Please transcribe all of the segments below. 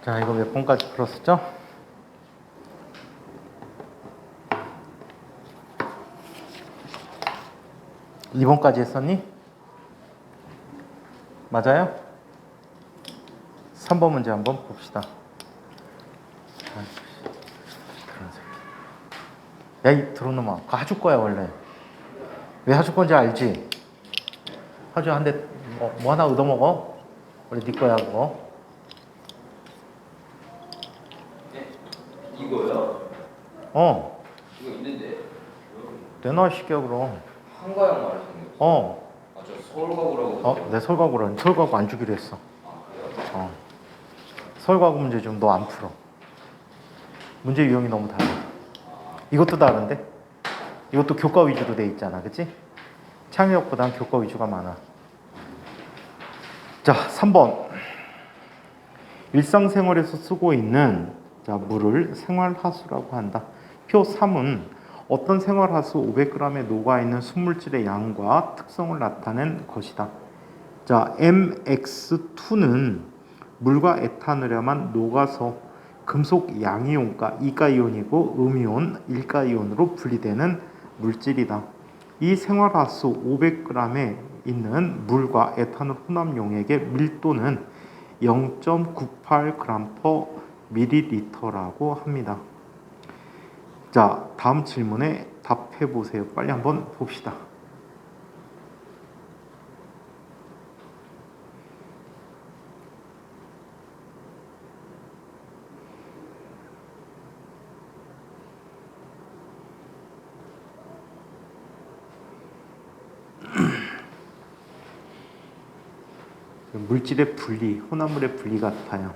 자, 이거 몇 번까지 풀었었죠? (2번까지) 했었니? 맞아요? 3번 문제 한번 봅시다. 야, 이 드론놈아, 그거 하줄 거야 원래. 왜 하줄 건지 알지? 하주 한 대 뭐 하나 얻어먹어? 원래 네 거야 그거. 이거요? 어. 이거 있는데? 내놔 시켜 그럼. 한가형 말하시는 거죠? 아, 저 서울가구라고. 내 서울가구라니. 서울가구 안 주기로 했어. 아, 그래요? 서울가구 문제 좀 너 안 풀어. 문제 유형이 너무 달라. 이것도 다른데? 이것도 교과 위주로 돼 있잖아, 그치? 창의력보단 교과 위주가 많아. 자, 3번. 일상생활에서 쓰고 있는 물을 생활하수라고 한다. 표 3은 어떤 생활하수 500g에 녹아있는 순물질의 양과 특성을 나타낸 것이다. 자, MX2는 물과 에탄올에만 녹아서 금속 양이온과 이가이온이고 음이온, 일가이온으로 분리되는 물질이다. 이 생활하수 500g에 있는 물과 에탄올 혼합용액의 밀도는 0.98g/ml라고 합니다. 자, 다음 질문에 답해 보세요. 빨리 한번 봅시다. 물질의 분리, 혼합물의 분리 같아요.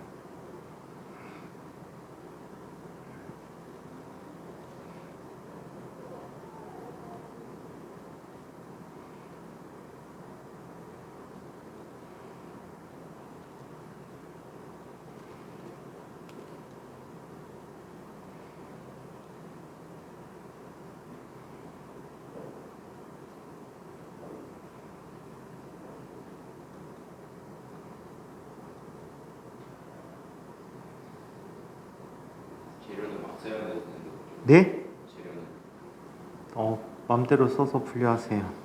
재료는 막 써야 되는데. 네? 재료는. 마음대로 써서 분류하세요.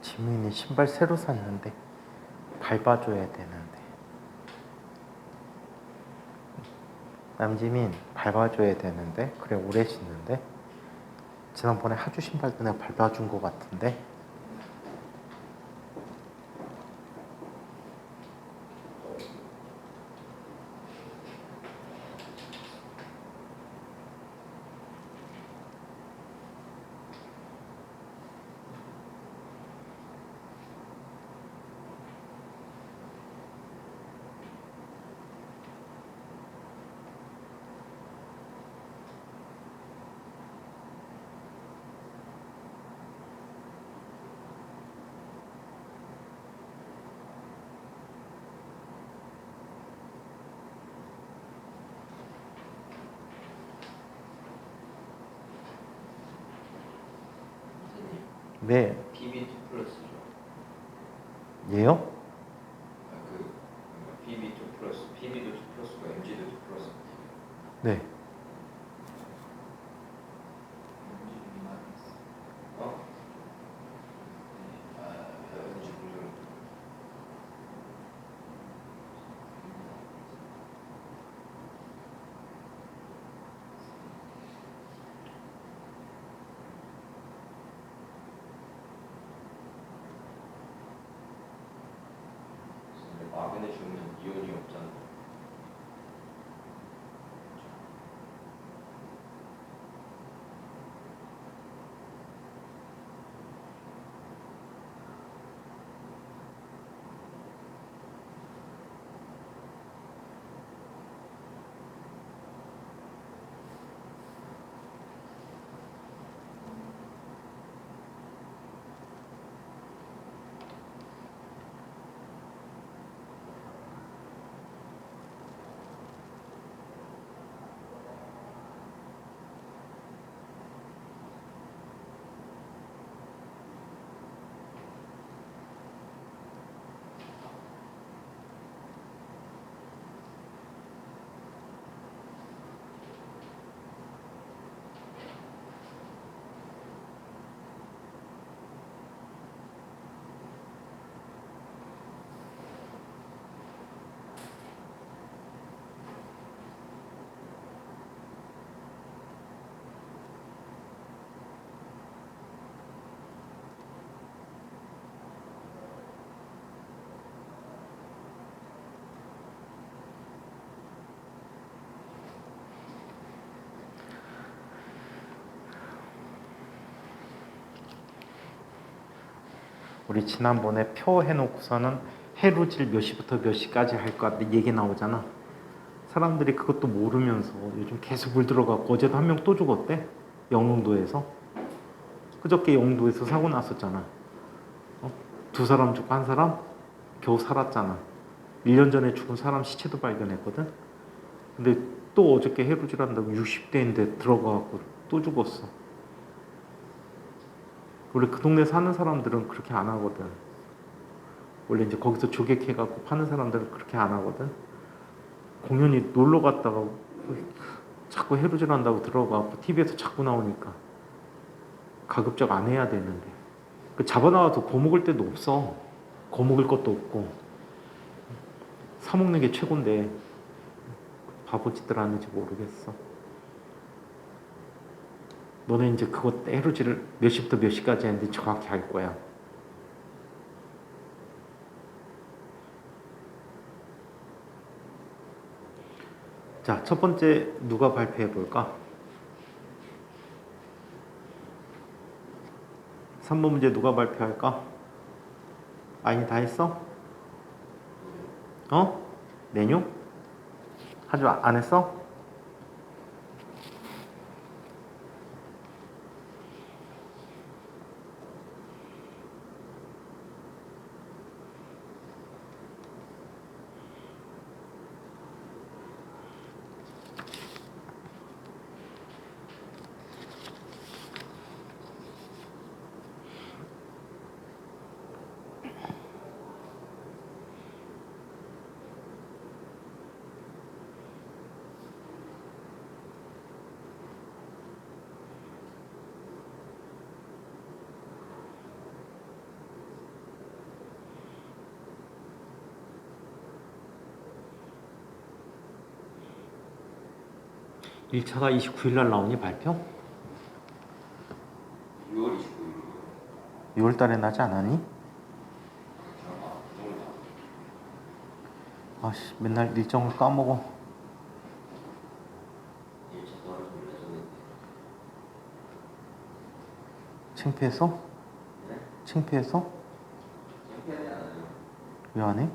지민이 신발 새로 샀는데 밟아줘야 되는데. 남지민 밟아줘야 되는데. 그래, 오래 신는데. 지난번에 하주 신발도 내가 밟아준 것 같은데. 왜? PB2 플러스죠. 얘요? 그 PB2 플러스, PB도 2 플러스고 MG도 2 플러스. 네. 어? MG 공정. 근데 마그네슘은 이온이 없잖아. 우리 지난번에 표 해놓고서는 해루질 몇 시부터 몇 시까지 할 거 얘기 나오잖아. 사람들이 그것도 모르면서 요즘 계속 물 들어가고 어제도 한 명 또 죽었대. 영흥도에서. 그저께 영흥도에서 사고 났었잖아. 두 사람 죽고 한 사람 겨우 살았잖아. 1년 전에 죽은 사람 시체도 발견했거든. 근데 또 어저께 해루질 한다고 60대인데 들어가고 또 죽었어. 원래 그 동네 사는 사람들은 그렇게 안 하거든. 원래 이제 거기서 조객해갖고 파는 사람들은 그렇게 안 하거든. 공연이 놀러 갔다가 자꾸 해루질 한다고 들어가고 TV에서 자꾸 나오니까 가급적 안 해야 되는데 그 잡아나와서 거먹을 데도 없어. 거먹을 것도 없고 사먹는 게 최고인데 바보짓들 하는지 모르겠어. 너네 이제 그거 해루질을 몇 시부터 몇 시까지 했는데 정확히 할 거야. 자, 첫 번째 누가 발표해 볼까? 3번 문제 누가 발표할까? 아니 다 했어? 어? 메뉴? 하지 안 했어? 일 1차가 29일 날 나오니 발표? 6월 29일. 6월 달에 나지 않았니? 아씨, 맨날 일정을 까먹어. 1차 떨어지면 레전드. 창피해서? 네? 창피해서? 창피하지 않아요. 왜 안 해?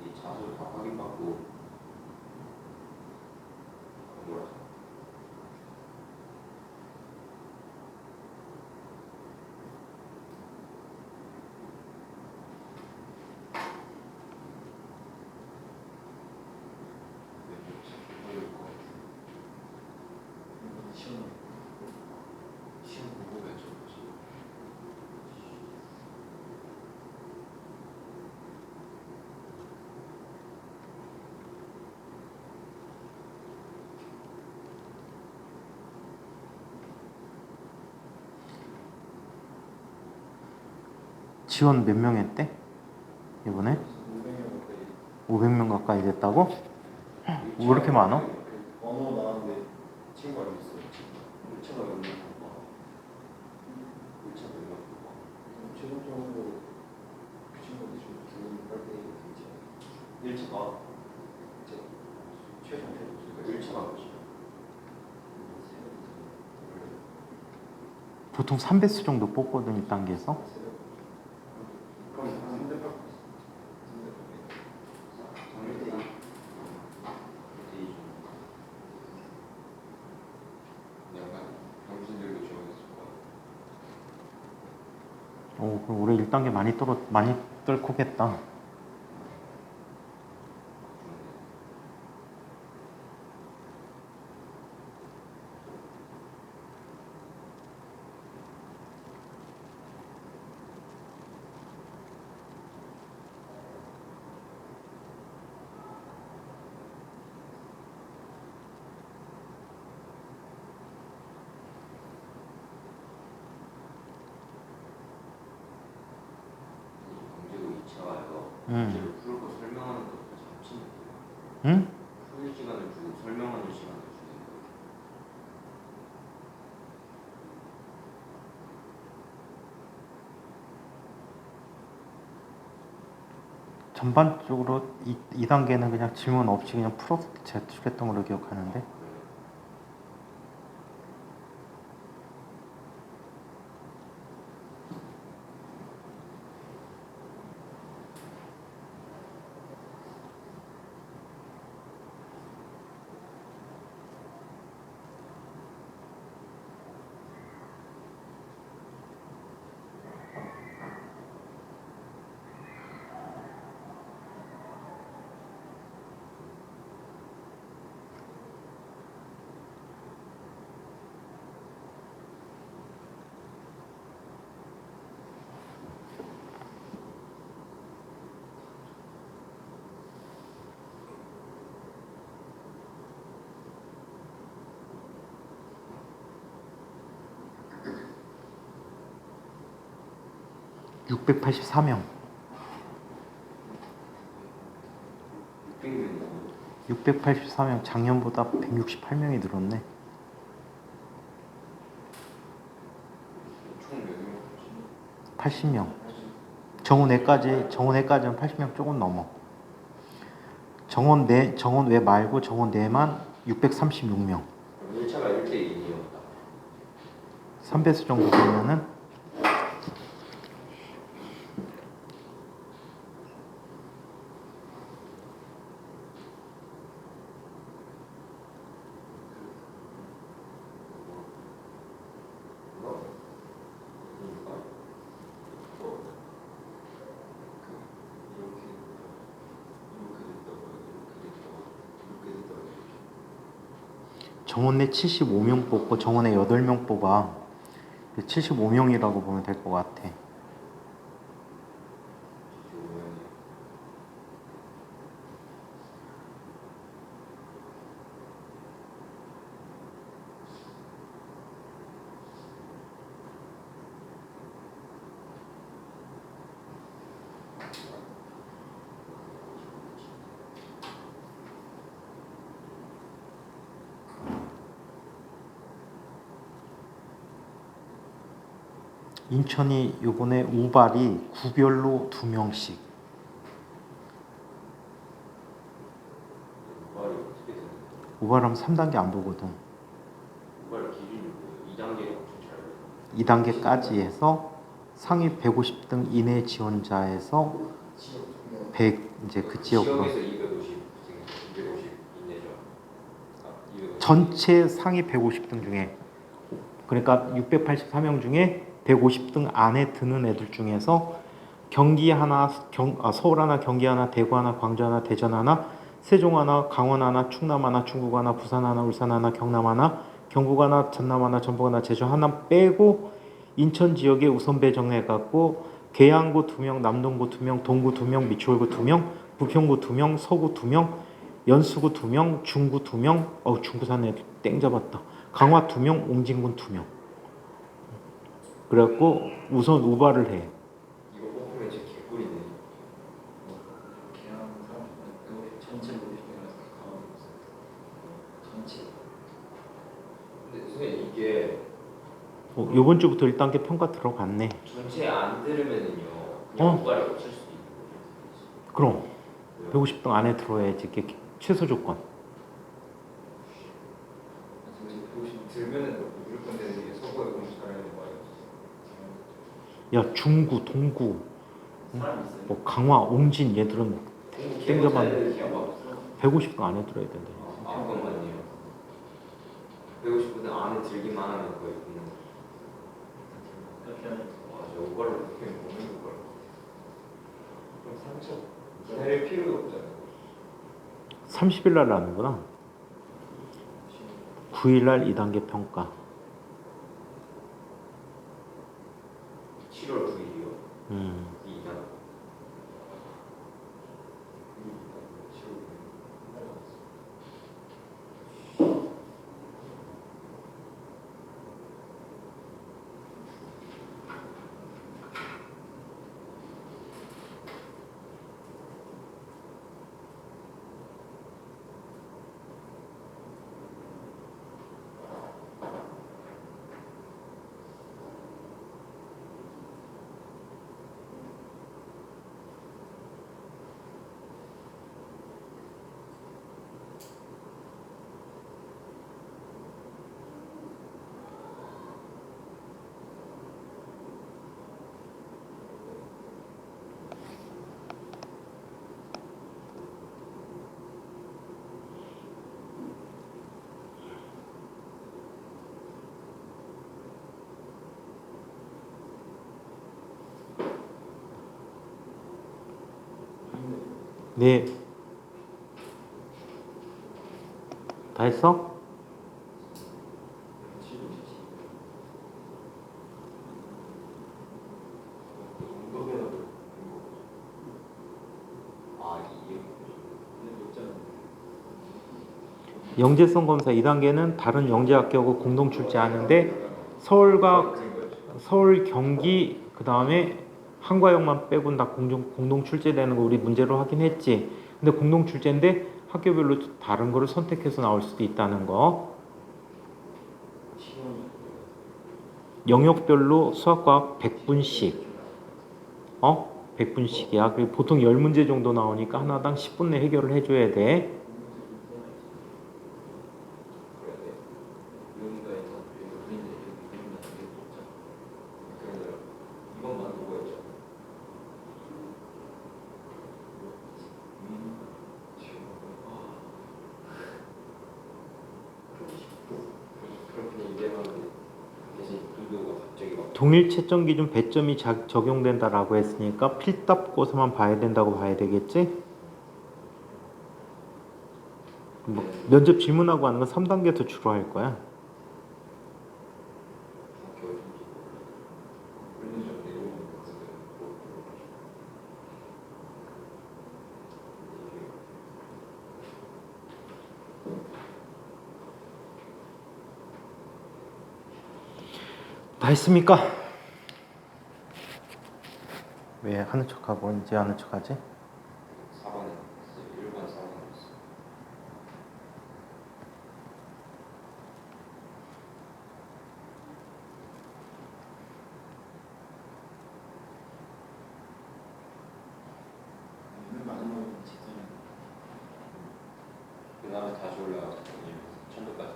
이 자소를 다 확인받고 뭐라. 지원 몇 명 했대? 이번에? 500명 가까이 됐다고? 왜 이렇게 많아? 언어 나왔는데 친구가 있어요. 일차가 몇 명? 일차 몇 명? 최종적으로 그 친구들 좀 기분 빨리 되지. 1차가 이제 최종 그러니까 1차가 몇이야? 보통 3배수 정도 뽑거든, 2단계에서. 그럼 한 300명. 오, 그럼 올해 1단계 많이 뚫고겠다. 강제로 2차가요. 응? 문제를 풀고 설명하는 것도 잠시 응? 풀 시간을 주고 설명하는 시간을 주는 거예요. 전반적으로 2단계는 그냥 질문 없이 그냥 풀어서 제출했던 걸로 기억하는데. (684명) 600명이 684명 작년보다 168명이 늘었네. 총몇 명? 80명. 정원외까지는 80명 조금 넘어. 정원 외 말고 정원 내만 636명. 1차가 1대2였다. 3배수 정도 되면은 정원 내 75명 뽑고 정원에 8명 뽑아. 75명이라고 보면 될 것 같아. 인천이 요번에 우발이 구별로 2명씩. 우발이 어떻게 되는 거예요? 우발하면 3단계 안 보거든. 우발 기준이 뭐예요? 2단계가 엄청 잘 돼요. 2단계까지 해서 상위 150등 이내 지원자에서 100 이제 그 지역으로 지역에서 250, 250 이내죠. 250. 전체 상위 150등 중에, 그러니까 684명 중에 150등 안에 드는 애들 중에서 경기 하나, 서울 하나, 경기 하나, 대구 하나, 광주 하나, 대전 하나, 세종 하나, 강원 하나, 충남 하나, 중국 하나, 부산 하나, 울산 하나, 경남 하나, 경북 하나, 전남 하나, 전북 하나, 제주 하나 빼고 인천 지역에 우선 배정해갖고 계양구 2명, 남동구 2명, 동구 2명, 미추홀구 2명, 부평구 2명, 서구 2명, 연수구 2명, 중구 2명, 중구 사는 애들 땡 잡았다. 강화 2명, 옹진군 2명. 그래갖고 우선 우발을 해. 이거 요번 주부터 1단계 평가 들어갔네. 전체 안 들으면은요 어? 그냥 고과를 없앨 수도 있는 거죠. 그럼 왜요? 150등 안에 들어야지 이게 최소 조건. 지금 150 들면은 무조건 되는 게 서구에 공부 잘하는 거예요. 야 중구, 동구, 사람 있어요. 뭐 강화, 옹진 얘들은 땡겨만 기억 150등 안에 들어야 된다. 아, 그건 맞네요. 150분 안에 들기만 하면 거의 그냥 그렇게 하면 저 오버를 그렇게 보는 걸. 그럼 상처 기다릴 필요가 없잖아요. 30일 날 하는구나. 9일 날 2단계 평가. 7월 9일이요. 음. 이단. 네. 다 했어? 영재성 검사 2단계는 다른 영재학교하고 공동 출제하는데 서울과 서울, 경기 그 다음에 한과역만 빼고는 다 공동 출제되는 거 우리 문제로 하긴 했지. 근데 공동 출제인데 학교별로 다른 거를 선택해서 나올 수도 있다는 거. 영역별로 수학과학 100분씩. 100분씩이야. 그리고 보통 10문제 정도 나오니까 하나당 10분 내 해결을 해줘야 돼. 이것만 누구였죠? 그렇게 이제만 대신 누구가 갑자기 막 동일 채점 기준 배점이 적용된다라고 했으니까 필답고사만 봐야 된다고 봐야 되겠지? 뭐 면접 질문하고 하는 건 3단계에서 주로 할 거야. 다 했습니까? 왜 하는 척하고 이제 하는 척하지? 4번에 1번 4번 했어. 그 다음에 다시 올라가서 천도까지.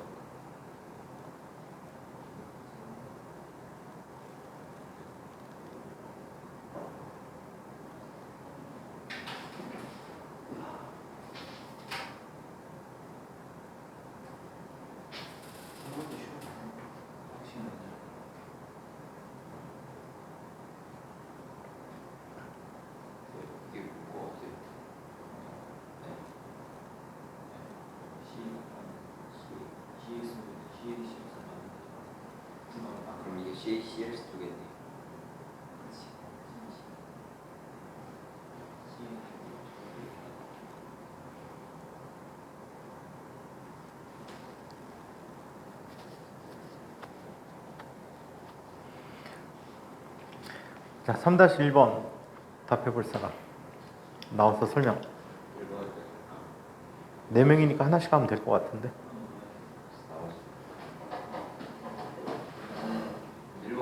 이게 뭐 어때요? 아 그럼 이게 CLS 두 개네. 자, 3-1번 답해볼 사람 나와서 설명. 4명이니까 하나씩 하면 될 것 같은데. 1번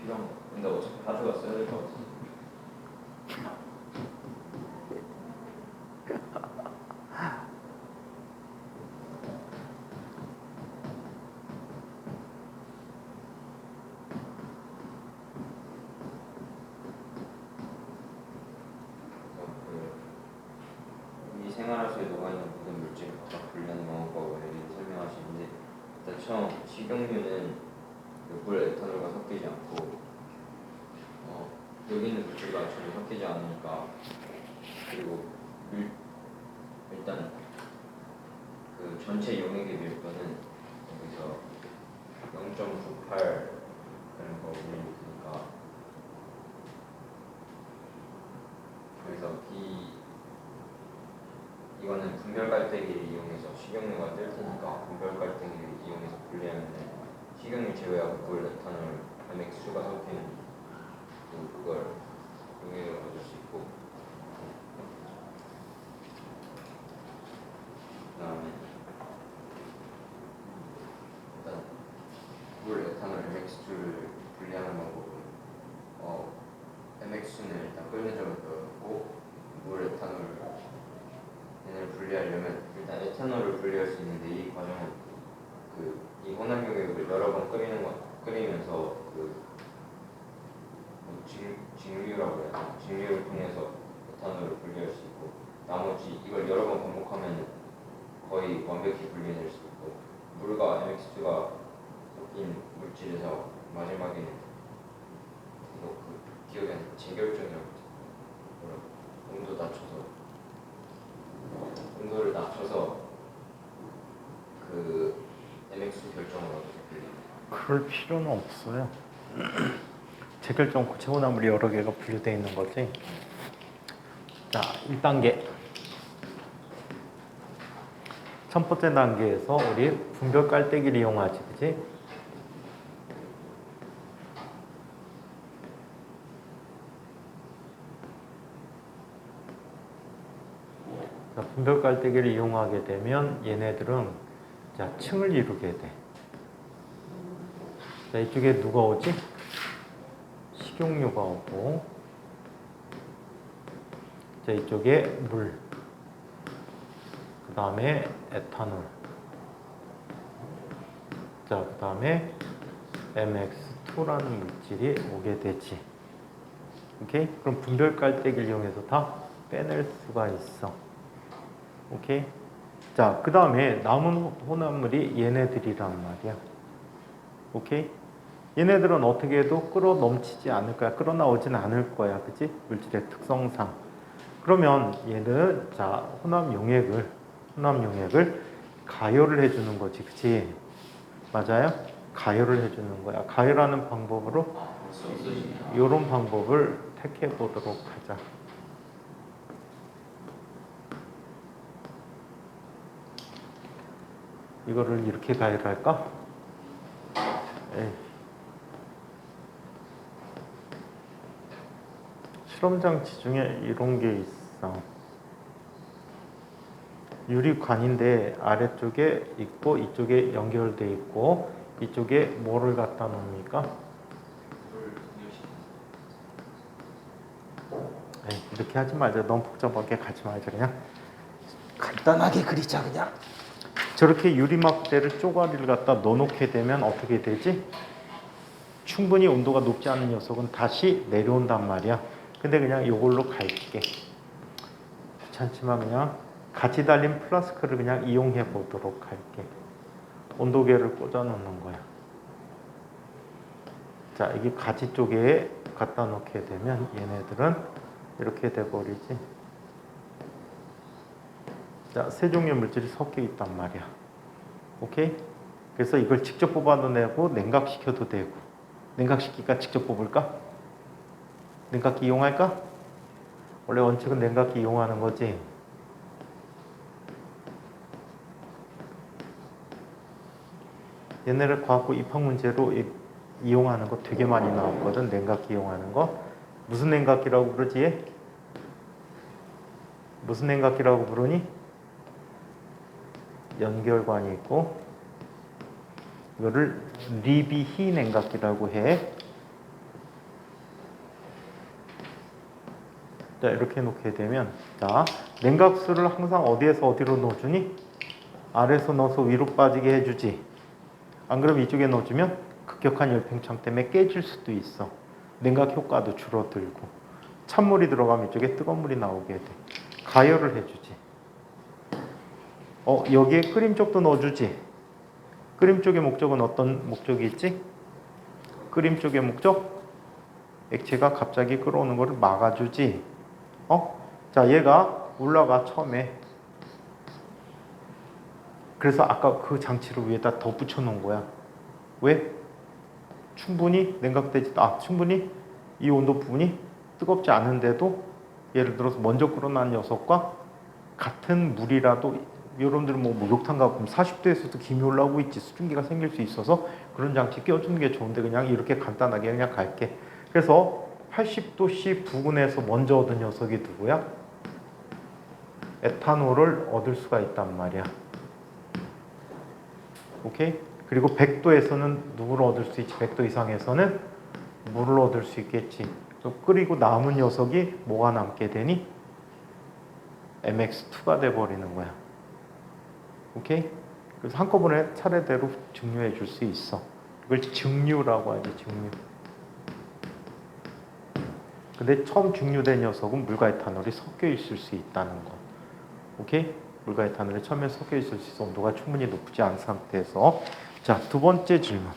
필요한 거. 근데 어차피 가져가 써야 될 것 같아. 이 생활하수에 녹아있는 모든 물질을 각각 분리하는 방법과 원리를 설명하시는데 일단 처음 식용유는 물 에탄올과 섞이지 않고 여기 있는 물질과 전혀 섞이지 않으니까 그리고 일단 그 전체 용액의 밀도는 여기서 0.98라는 거 올리니까 그래서 이거는 분별 깔때기를 이용해서 식용유가 뜰 테니까 분별 깔때기를 이용해서 분리하면 식용유 제외하고 물, 에탄올, MX가 섞인 그걸 용액을 얻을 수 있고 그다음에 일단 물, 에탄올, MX2를 분리하는 방법은 MX2는 일단 끓는 점을 넣고 물, 에탄올 얘를 분리하려면 일단 에탄올을 분리할 수 있는데 이 과정은 이 혼합용액을 여러 번 끓이면서 직류라고 해야 되나? 직류를 통해서 에탄올을 분리할 수 있고 나머지 이걸 여러 번 반복하면 거의 완벽히 분리될 수 있고 물과 MX2가 섞인 물질에서 마지막에는 이거 기억이 안 나. 재결정이라고 온도를 낮춰서 그 MX 결정을 어떻게 그럴 필요는 없어요. 재결정 고체혼합물이 여러 개가 분류되어 있는 거지. 자, 1단계. 첫 번째 단계에서 우리 분별 깔때기를 이용하지, 그지? 자, 분별 깔때기를 이용하게 되면 얘네들은 자, 층을 이루게 돼. 자, 이쪽에 누가 오지? 식용유가 오고, 자, 이쪽에 물, 그 다음에 에탄올, 자, 그 다음에 MX2라는 물질이 오게 되지. 오케이? 그럼 분별 깔때기를 이용해서 다 빼낼 수가 있어. 오케이? 자, 그 다음에 남은 혼합물이 얘네들이란 말이야. 오케이? 얘네들은 어떻게 해도 끌어 넘치지 않을 거야. 끌어 나오진 않을 거야. 그치? 물질의 특성상. 그러면 얘는 자, 혼합 용액을 가열을 해주는 거지. 그치? 맞아요? 가열을 해주는 거야. 가열하는 방법으로 이런 방법을 택해 보도록 하자. 이거를 이렇게 가열할까? 에이. 실험 장치 중에 이런 게 있어. 유리관인데 아래쪽에 있고 이쪽에 연결돼 있고 이쪽에 뭐를 갖다 놓습니까? 에이, 이렇게 하지 말자. 너무 복잡하게 가지 말자. 그냥 간단하게 그리자. 그냥 저렇게 유리막대를 쪼가리를 갖다 넣어놓게 되면 어떻게 되지? 충분히 온도가 높지 않은 녀석은 다시 내려온단 말이야. 근데 그냥 이걸로 갈게. 귀찮지만 그냥 같이 달린 플라스크를 그냥 이용해 보도록 할게. 온도계를 꽂아 놓는 거야. 자, 이게 가지 쪽에 갖다 놓게 되면 얘네들은 이렇게 돼 버리지. 자, 세 종류의 물질이 섞여 있단 말이야. 오케이? 그래서 이걸 직접 뽑아도 되고 냉각시켜도 되고. 냉각시킬까? 직접 뽑을까? 냉각기 이용할까? 원래 원칙은 냉각기 이용하는 거지. 얘네를 과학고 입학 문제로 이용하는 거 되게 많이 나왔거든. 냉각기 이용하는 거. 무슨 냉각기라고 부르지 얘? 무슨 냉각기라고 부르니? 연결관이 있고 이거를 리비히 냉각기라고 해. 자, 이렇게 놓게 되면, 자, 냉각수를 항상 어디에서 어디로 넣어주니? 아래에서 넣어서 위로 빠지게 해주지. 안 그러면 이쪽에 넣어주면 급격한 열팽창 때문에 깨질 수도 있어. 냉각 효과도 줄어들고. 찬물이 들어가면 이쪽에 뜨거운 물이 나오게 돼. 가열을 해주지. 여기에 끓임 쪽도 넣어주지. 끓임 쪽의 목적은 어떤 목적이 있지? 끓임 쪽의 목적? 액체가 갑자기 끓어오는 것을 막아주지. 자, 얘가 올라가 처음에. 그래서 아까 그 장치를 위에다 더 붙여 놓은 거야. 왜? 충분히 충분히 이 온도 부분이 뜨겁지 않은데도 예를 들어서 먼저 끓어난 녀석과 같은 물이라도 여러분들은 뭐 목욕탕 가보면 40도에서도 김이 올라오고 있지. 수증기가 생길 수 있어서 그런 장치 껴주는 게 좋은데 그냥 이렇게 간단하게 그냥 갈게. 그래서 80도씨 부근에서 먼저 얻은 녀석이 누구야? 에탄올을 얻을 수가 있단 말이야. 오케이? 그리고 100도에서는 누구를 얻을 수 있지? 100도 이상에서는 물을 얻을 수 있겠지. 끓이고 남은 녀석이 뭐가 남게 되니? MX2가 돼버리는 거야. 오케이? 그래서 한꺼번에 차례대로 증류해 줄 수 있어. 이걸 증류라고 하지, 증류. 근데 처음 증류된 녀석은 물과 에탄올이 섞여 있을 수 있다는 거. 오케이? 물과 에탄올이 처음에 섞여 있을 수 있어. 온도가 충분히 높지 않은 상태에서. 자, 두 번째 질문.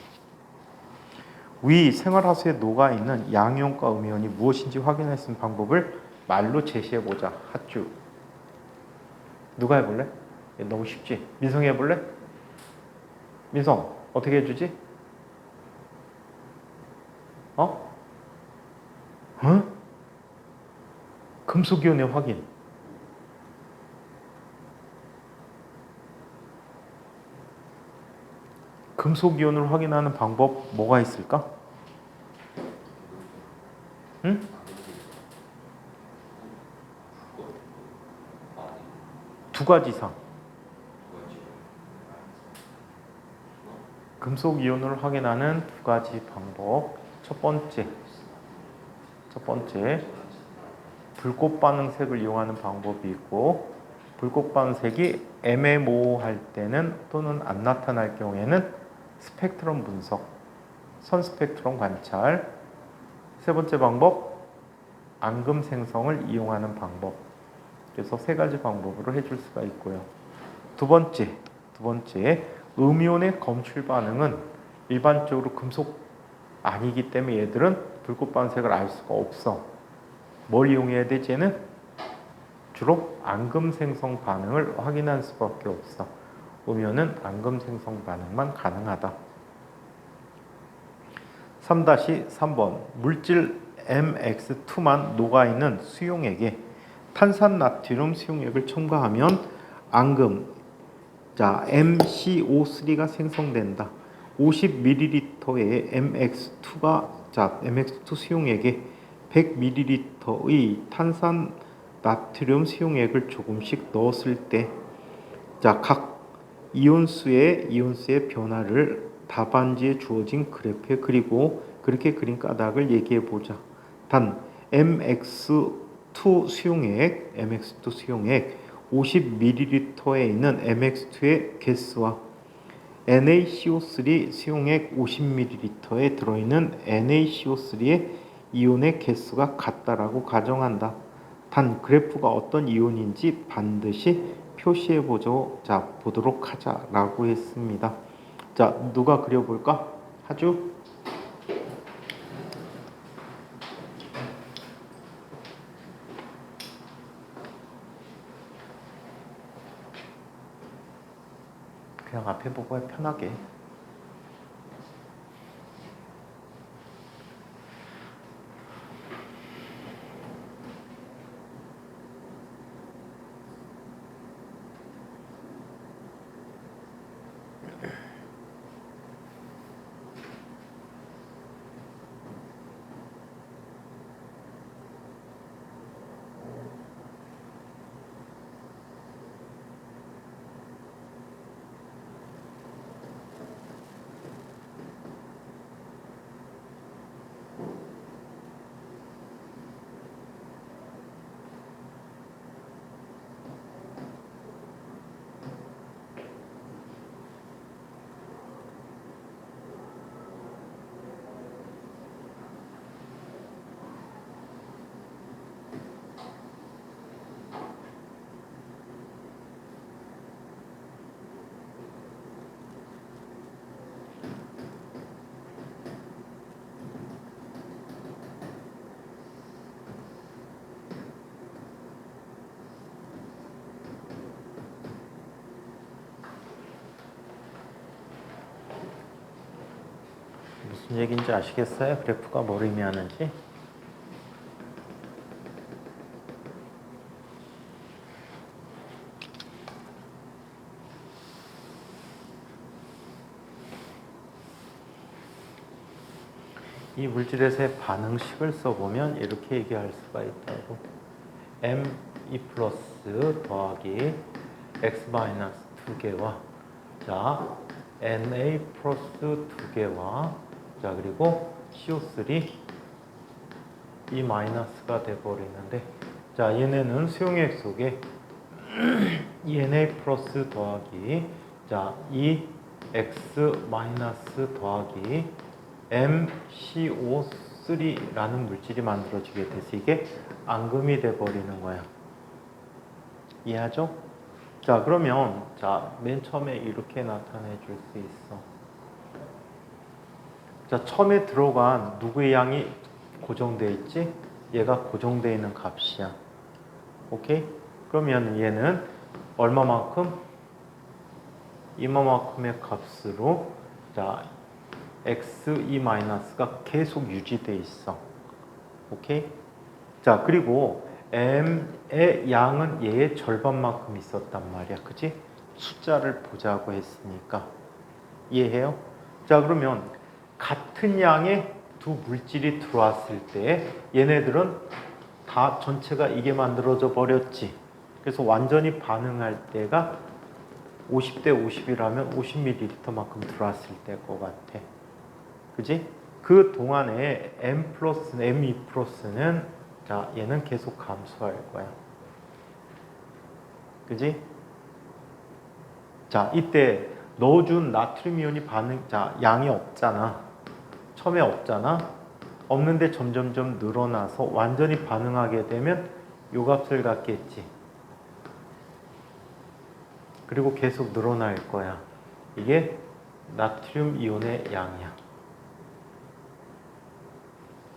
위 생활하수에 녹아있는 양이온과 음이온이 무엇인지 확인할 수 있는 방법을 말로 제시해보자. 핫주. 누가 해볼래? 너무 쉽지? 민성이 해볼래? 민성, 어떻게 해주지? 금속이온의 확인. 금속이온을 확인하는 방법 뭐가 있을까? 응? 두 가지 이상. 금속이온을 확인하는 두 가지 방법. 첫 번째, 불꽃 반응색을 이용하는 방법이 있고, 불꽃 반응색이 애매모호할 때는 또는 안 나타날 경우에는 스펙트럼 분석, 선 스펙트럼 관찰. 세 번째 방법, 앙금 생성을 이용하는 방법. 그래서 세 가지 방법으로 해줄 수가 있고요. 두 번째, 음이온의 검출 반응은 일반적으로 금속 아니기 때문에 얘들은 불꽃 반응색을 알 수가 없어. 뭘 이용해야 되지? 얘는 주로 앙금 생성 반응을 확인할 수밖에 없어. 음이온은 앙금 생성 반응만 가능하다. 3-3번 물질 MX2만 녹아있는 수용액에 탄산나트륨 수용액을 첨가하면 앙금, 자 MCO3가 생성된다. 50ml의 MX2 수용액에 100ml의 탄산나트륨 수용액을 조금씩 넣었을 때, 자 각 이온수의 변화를 답안지에 주어진 그래프에 그리고 그렇게 그린 까닭을 얘기해 보자. 단 MX2 수용액 50ml에 있는 MX2의 개수와 NaCO3 수용액 50ml에 들어있는 NaCO3의 이온의 개수가 같다라고 가정한다. 단 그래프가 어떤 이온인지 반드시 표시해 보도록 하자라고 했습니다. 자, 누가 그려볼까? 하주? 그냥 앞에 보고 해, 편하게. 무슨 얘기인지 아시겠어요? 그래프가 뭘 의미하는지? 이 물질에서의 반응식을 써보면 이렇게 얘기할 수가 있다고. m2 플러스 더하기 x 마이너스 2개와 자 na 플러스 2개와 자 그리고 CO3 이 마이너스가 돼버리는데 자 얘네는 수용액 속에 na 플러스 더하기 자 이 x 마이너스 더하기 MCO3라는 물질이 만들어지게 돼서 이게 앙금이 돼버리는 거야. 이해하죠? 자 그러면 자 맨 처음에 이렇게 나타내 줄 수 있어. 자 처음에 들어간 누구의 양이 고정돼 있지? 얘가 고정돼 있는 값이야. 오케이? 그러면 얘는 얼마만큼? 이만큼의 값으로 자 x2 마이너스가 계속 유지돼 있어. 오케이? 자 그리고 m의 양은 얘의 절반만큼 있었단 말이야. 그치? 숫자를 보자고 했으니까. 이해해요? 자 그러면 같은 양의 두 물질이 들어왔을 때 얘네들은 다 전체가 이게 만들어져 버렸지. 그래서 완전히 반응할 때가 50대 50이라면 50ml만큼 들어왔을 때일 것 같아. 그지? 그 동안에 m 플러스, m2 플러스는 자 얘는 계속 감소할 거야. 그지? 자 이때 넣어준 나트륨 이온이 반응, 자 양이 없잖아. 처음에 없잖아. 없는데 점점점 늘어나서 완전히 반응하게 되면 요 값을 갖겠지. 그리고 계속 늘어날 거야. 이게 나트륨 이온의 양이야.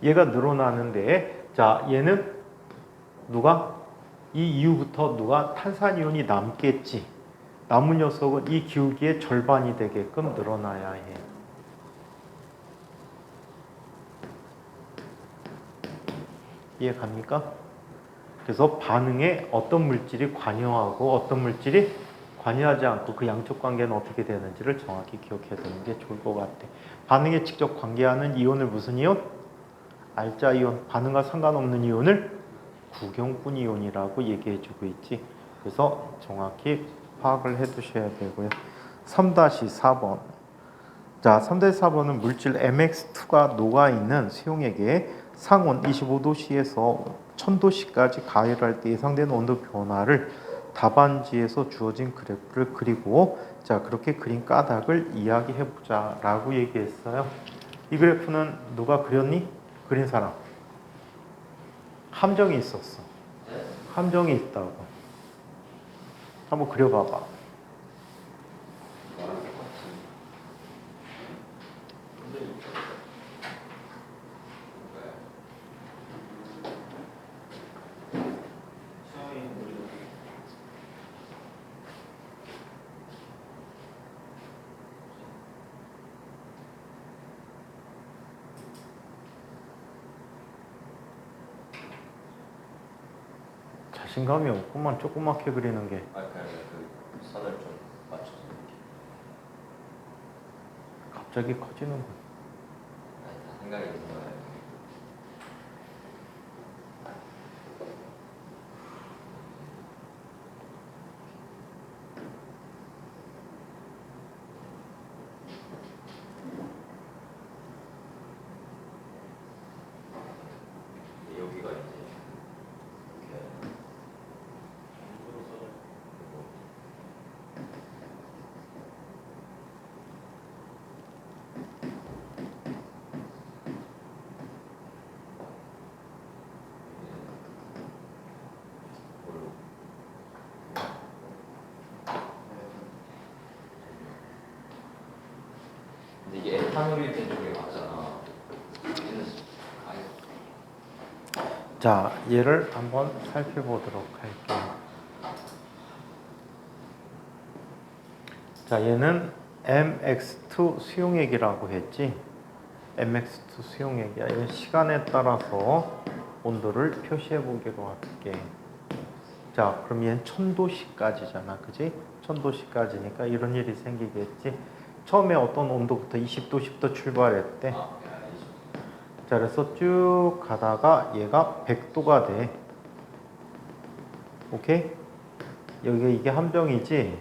얘가 늘어나는데 자 얘는 누가 이 이후부터 누가 탄산이온이 남겠지. 남은 녀석은 이 기울기의 절반이 되게끔 늘어나야 해. 이해 갑니까? 그래서 반응에 어떤 물질이 관여하고 어떤 물질이 관여하지 않고 그 양적 관계는 어떻게 되는지를 정확히 기억해 두는 게 좋을 것 같아. 반응에 직접 관계하는 이온을 무슨 이온? 알자 이온. 반응과 상관없는 이온을 구경분 이온이라고 얘기해 주고 있지. 그래서 정확히 파악을 해 두셔야 되고요. 3-4번. 자, 3-4번은 물질 MX2가 녹아있는 수용액에 상온 25도씨에서 1000도씨까지 가열할 때 예상되는 온도 변화를 답안지에서 주어진 그래프를 그리고 자 그렇게 그린 까닭을 이야기해보자 라고 얘기했어요. 이 그래프는 누가 그렸니? 그린 사람. 함정이 있었어. 함정이 있다고. 한번 그려봐봐. 자신감이 없구만. 조그맣게 그리는 게. 그냥 그 선을 좀 맞춰서 갑자기 커지는군. 다 생각이 있는 거예요. 여기가 이제 이렇게 근데 이게 에탄올이 된 쪽에 맞잖아. 얘는 아예 자, 얘를 한번 살펴보도록 할게요. 자, 얘는 MX2 수용액이라고 했지. mx2 수용액이야. 이건 시간에 따라서 온도를 표시해 보기로 할게. 자, 그럼 얘는 1000도씨까지잖아. 그지? 1000도씨까지니까 이런 일이 생기겠지. 처음에 어떤 온도부터 20도, 10도 출발했대. 아, 네, 알겠습니다. 자, 그래서 쭉 가다가 얘가 100도가 돼. 오케이? 여기가 이게 함정이지.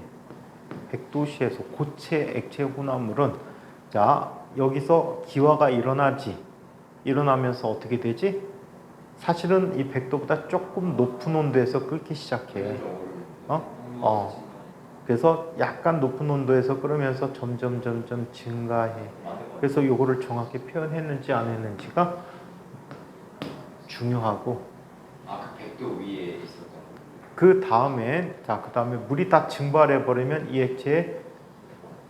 100도씨에서 고체 액체 혼합물은 자, 여기서 기화가 일어나지. 일어나면서 어떻게 되지? 사실은 이 100도보다 조금 높은 온도에서 끓기 시작해. 어? 그래서 약간 높은 온도에서 끓으면서 점점 증가해. 그래서 요거를 정확히 표현했는지 안 했는지가 중요하고, 아, 그 100도 위에 있었던 거. 그 다음에 물이 다 증발해 버리면 이 액체의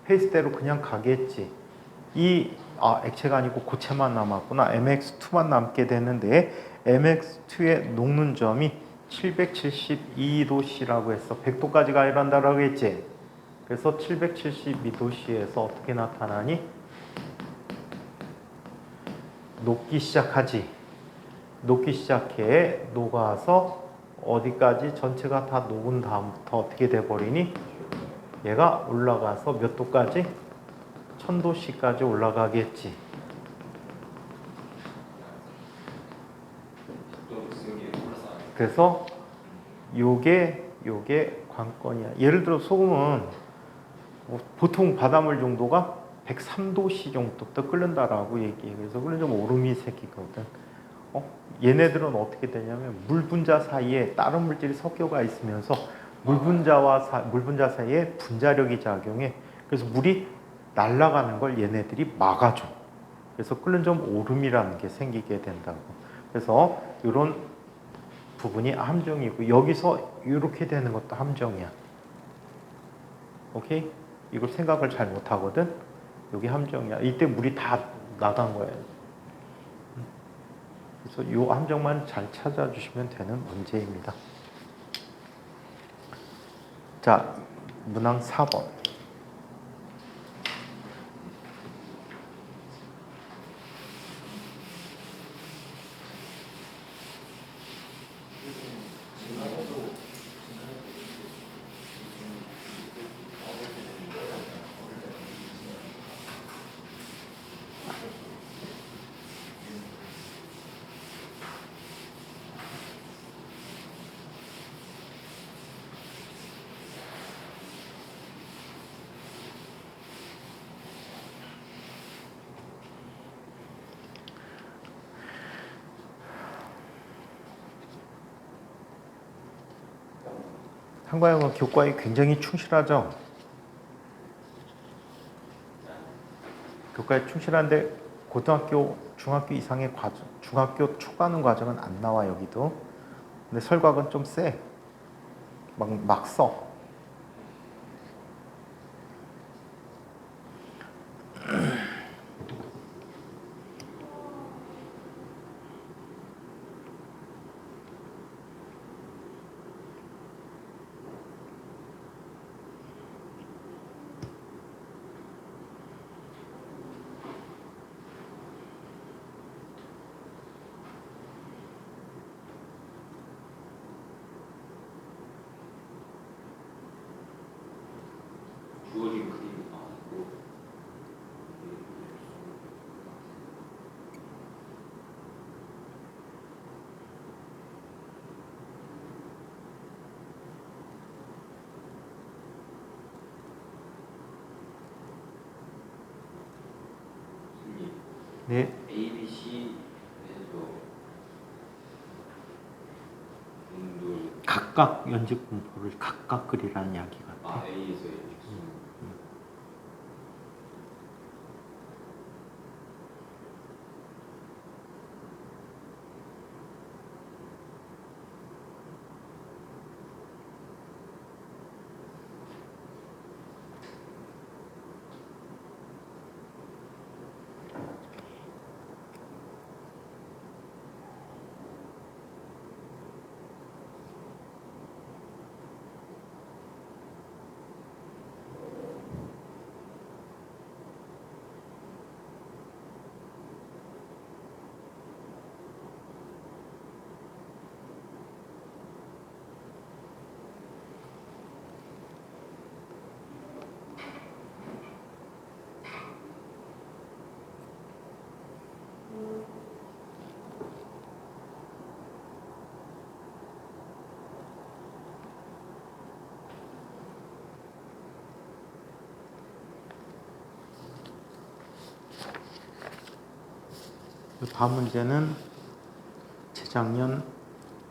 페이스대로 그냥 가겠지. 액체가 아니고 고체만 남았구나. MX2만 남게 되는데 MX2의 녹는 점이 772도씨라고 했어. 100도까지가 일어난다고 했지. 그래서 772도씨에서 어떻게 나타나니? 녹기 시작하지. 녹기 시작해. 녹아서 어디까지? 전체가 다 녹은 다음부터 어떻게 돼버리니? 얘가 올라가서 몇 도까지? 1000도씨까지 올라가겠지. 그래서 요게 관건이야. 예를 들어 소금은 보통 바닷물 정도가 103도씨 정도부터 끓는다라고 얘기해. 그래서 끓는 오름이 생기거든. 얘네들은 어떻게 되냐면 물 분자 사이에 다른 물질이 섞여가 있으면서 물 분자 사이에 분자력이 작용해. 그래서 물이 날아가는 걸 얘네들이 막아줘. 그래서 끓는 점 오름이라는 게 생기게 된다고. 그래서 이런 부분이 함정이고 여기서 이렇게 되는 것도 함정이야. 오케이? 이걸 생각을 잘 못하거든. 여기 함정이야. 이때 물이 다 나간 거야. 그래서 이 함정만 잘 찾아주시면 되는 문제입니다. 자, 문항 4번. 한과형은 교과에 굉장히 충실하죠. 교과에 충실한데 고등학교, 중학교 이상의 과정, 중학교 초과하는 과정은 안 나와 여기도. 근데 설과학은 좀 세. 막 써. 주어진 그림이 나왔고 네. ABC에서 분들 각각 연집 분포를 각각 그리라는 이야기 같아. A에서 연습 다음 문제는 재작년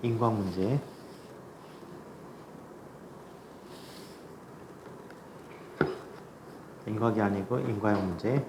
인과학 문제. 인과학이 아니고 인과형 문제.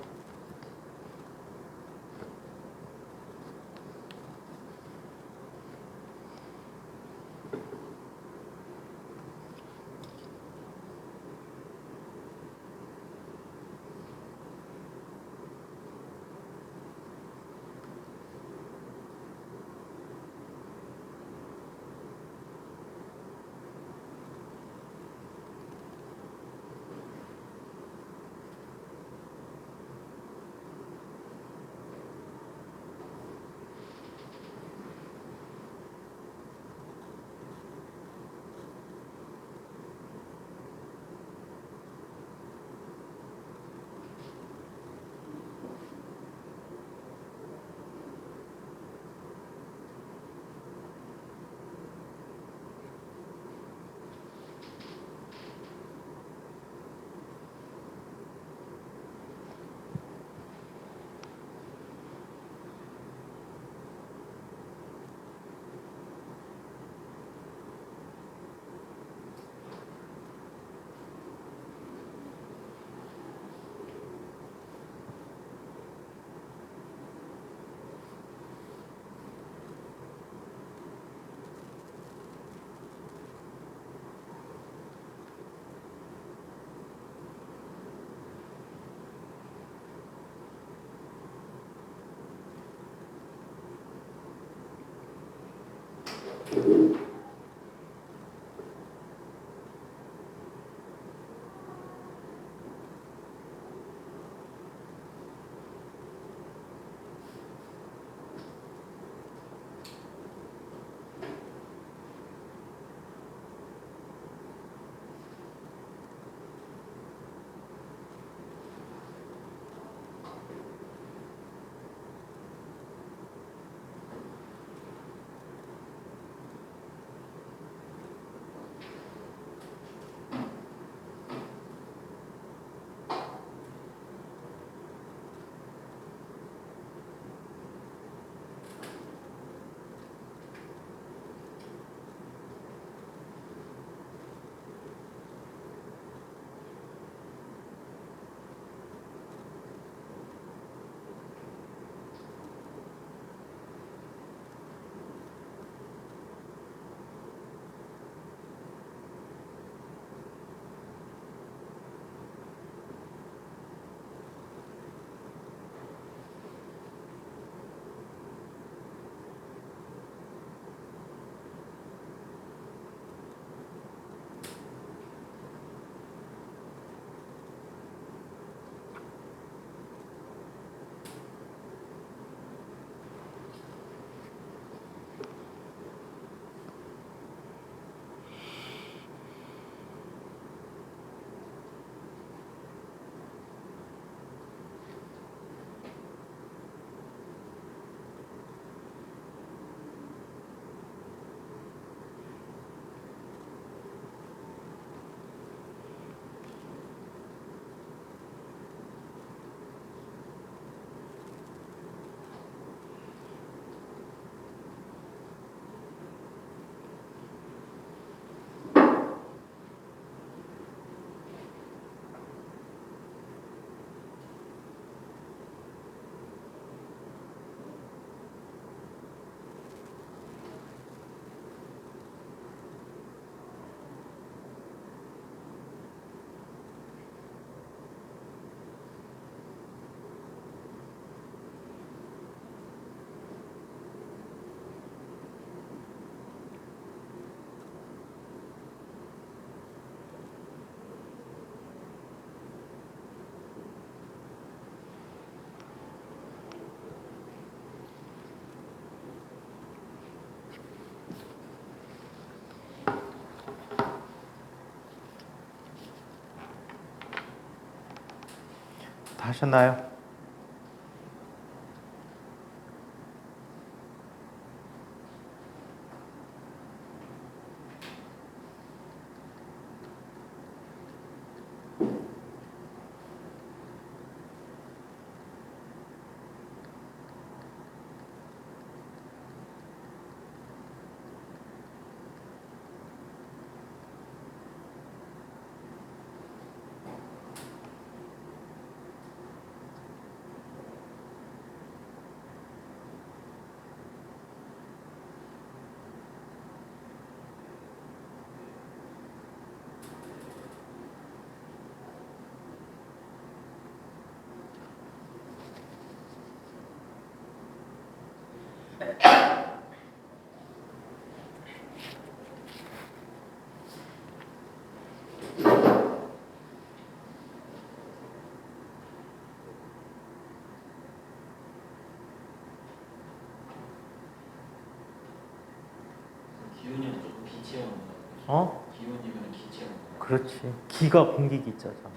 다 하셨나요? 어? 기온이면 기체는 그렇지. 기가 공기 기자잖아.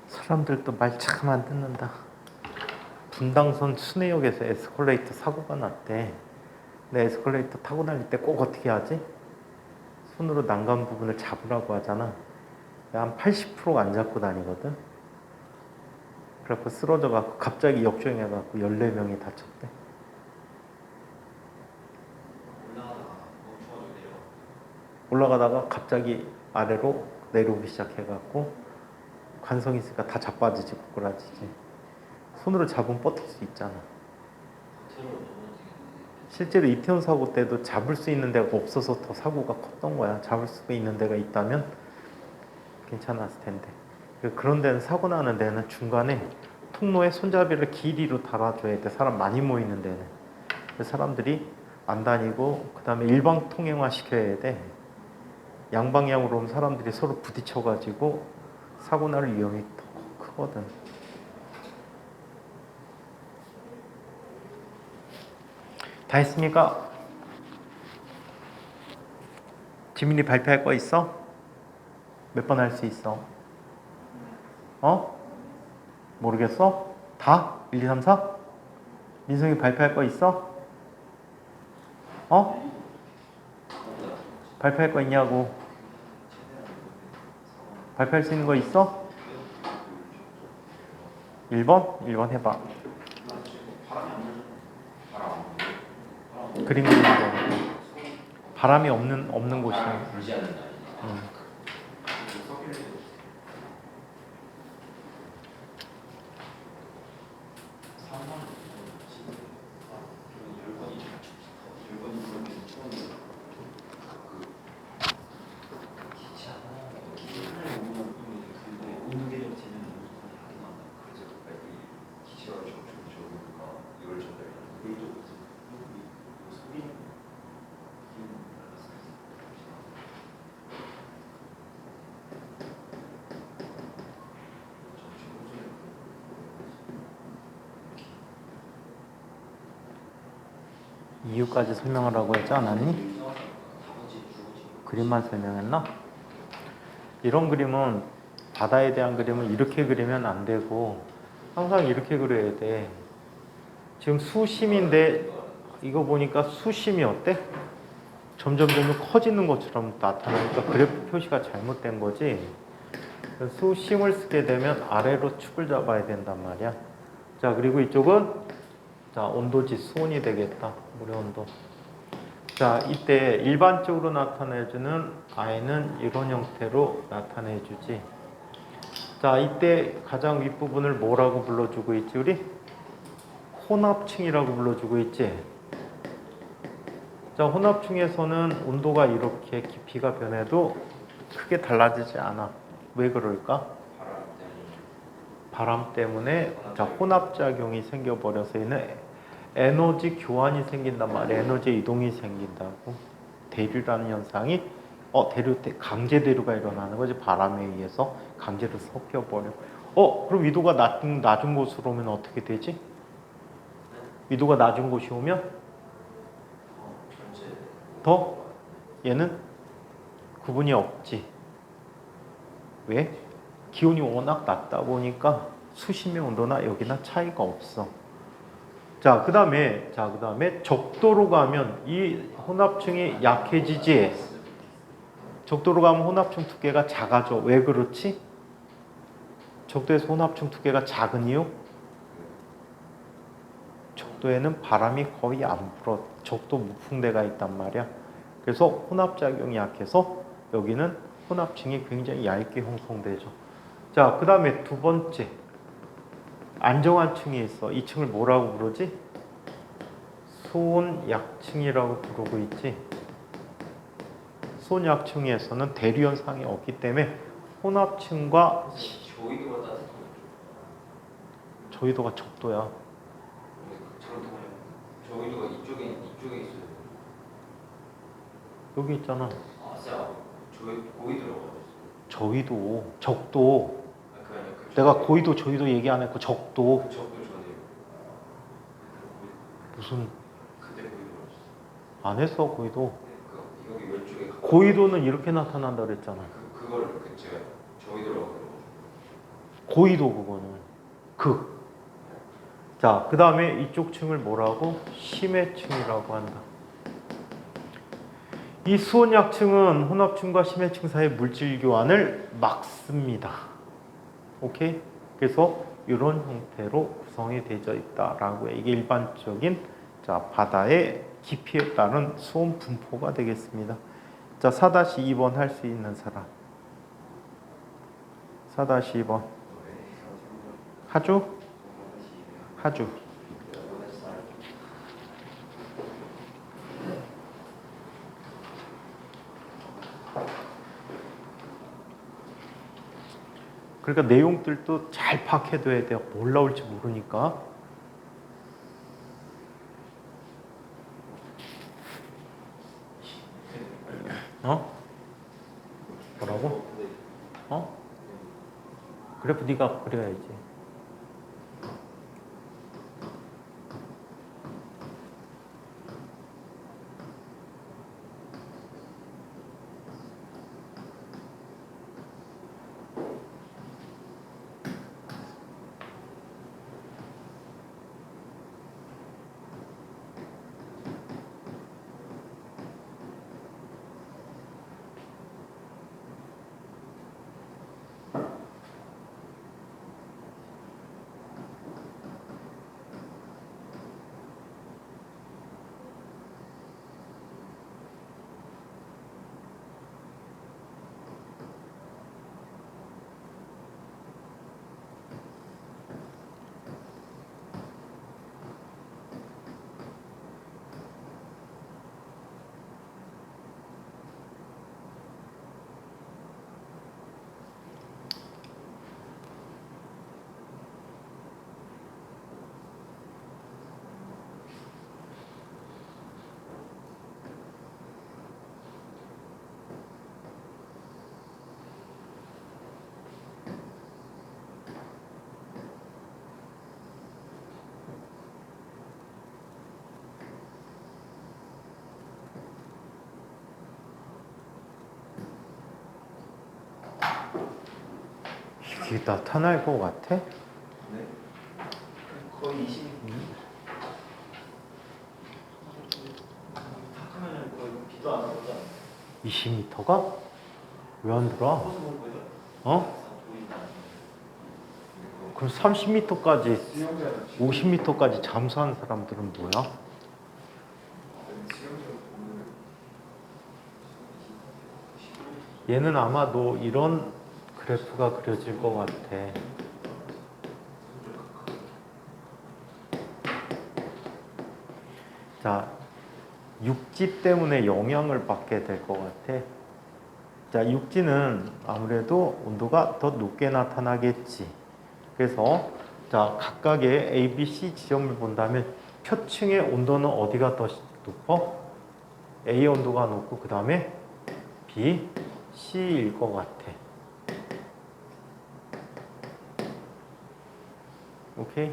사람들도 말 참 안 듣는다. 분당선 순회역에서 에스컬레이터 사고가 났대. 근데 에스컬레이터 타고 다닐 때 꼭 어떻게 하지? 손으로 난간 부분을 잡으라고 하잖아. 한 80%가 안 잡고 다니거든. 그래갖고 쓰러져갖고 갑자기 역주행해갖고 14명이 다쳤대. 올라가다가 갑자기 아래로 내려오기 시작해갖고 관성이 있으니까 다 자빠지지 부끄러지지. 손으로 잡으면 버틸 수 있잖아. 실제로 이태원 사고 때도 잡을 수 있는 데가 없어서 더 사고가 컸던 거야. 잡을 수 있는 데가 있다면 괜찮았을 텐데. 그런 데는, 사고 나는 데는 중간에 통로에 손잡이를 길이로 달아줘야 돼. 사람 많이 모이는 데는. 사람들이 안 다니고 그 다음에 일방 통행화 시켜야 돼. 양방향으로 오면 사람들이 서로 부딪혀가지고 사고 날 위험이 더 크거든. 다 했습니까? 지민이 발표할 거 있어? 몇 번 할 수 있어? 어? 모르겠어? 다? 1, 2, 3, 4? 민성이 발표할 거 있어? 어? 발표할 거 있냐고. 발표할 수 있는 거 있어? 1번? 1번 해봐. 그림 그리는 거. 바람이 없는 곳이야. 이유까지 설명하라고 했지 않았니? 그림만 설명했나? 이런 그림은, 바다에 대한 그림은 이렇게 그리면 안 되고 항상 이렇게 그려야 돼. 지금 수심인데 이거 보니까 수심이 어때? 점점 커지는 것처럼 나타나니까 그래프 표시가 잘못된 거지. 수심을 쓰게 되면 아래로 축을 잡아야 된단 말이야. 자, 그리고 이쪽은 자, 온도지 수온이 되겠다. 물의 온도. 자, 이때 일반적으로 나타내주는 I는 이런 형태로 나타내주지. 자, 이때 가장 윗부분을 뭐라고 불러주고 있지 우리? 혼합층이라고 불러주고 있지. 자, 혼합층에서는 온도가 이렇게 깊이가 변해도 크게 달라지지 않아. 왜 그럴까? 바람 때문에 자, 혼합작용이 생겨버려서 얘는 에너지 교환이 생긴단 말이야. 에너지 이동이 생긴다고. 대류라는 현상이 대류 때 강제 대류가 일어나는 거지. 바람에 의해서 강제로 섞여버려. 그럼 위도가 낮은 곳으로 오면 어떻게 되지? 위도가 낮은 곳이 오면 더 얘는 구분이 없지. 왜? 기온이 워낙 낮다 보니까 수심의 온도나 여기나 차이가 없어. 자, 그 다음에 적도로 가면 이 혼합층이 약해지지. 적도로 가면 혼합층 두께가 작아져. 왜 그렇지? 적도에서 혼합층 두께가 작은 이유? 적도에는 바람이 거의 안 불어. 적도 무풍대가 있단 말이야. 그래서 혼합작용이 약해서 여기는 혼합층이 굉장히 얇게 형성되죠. 자, 그 다음에 두 번째 안정한 층이 있어. 이 층을 뭐라고 부르지? 수온약층이라고 부르고 있지. 수온약층에서는 대류 현상이 없기 때문에 혼합층과 저희도가 따뜻한 저희도가 적도야. 저희도가 이쪽에 있어요. 여기 있잖아. 쌤, 저희 고이 들어가요. 저희도 적도. 그게 아니라 내가 고위도 저희도 얘기 안 했고 적도. 적도 전에요. 무슨 그때 고이 들어갔어요. 안 했어 고위도. 여기 왼쪽에 고위도는 이렇게 나타난다 그랬잖아. 그거를 제가 저희 들어가고 고위도 그거는 극. 자, 그 다음에 이쪽 층을 뭐라고? 심해층이라고 한다. 이 수온약층은 혼합층과 심해층 사이의 물질 교환을 막습니다. 오케이? 그래서 이런 형태로 구성이 되어 있다라고 해. 이게 일반적인 바다의 깊이에 따른 수온 분포가 되겠습니다. 자, 4-2번 할 수 있는 사람. 4-2번. 하주? 하주. 그러니까 내용들도 잘 파악해둬야 돼요. 뭘 나올지 모르니까. 뭐라고? 그래프 네가 그려야지. 이게 나타날 것 같아? 네. 거의 20. 탁하면 거의 비도 안 오잖아. 20m가? 왜 안 들어와? 그럼 30m까지, 50m까지 잠수하는 사람들은 뭐야? 얘는 아마 너 이런 그래프가 그려질 것 같아. 자, 육지 때문에 영향을 받게 될 것 같아. 자, 육지는 아무래도 온도가 더 높게 나타나겠지. 그래서 자, 각각의 A, B, C 지점을 본다면 표층의 온도는 어디가 더 높아? A 온도가 높고 그 다음에 B, C일 것 같아. 오케이?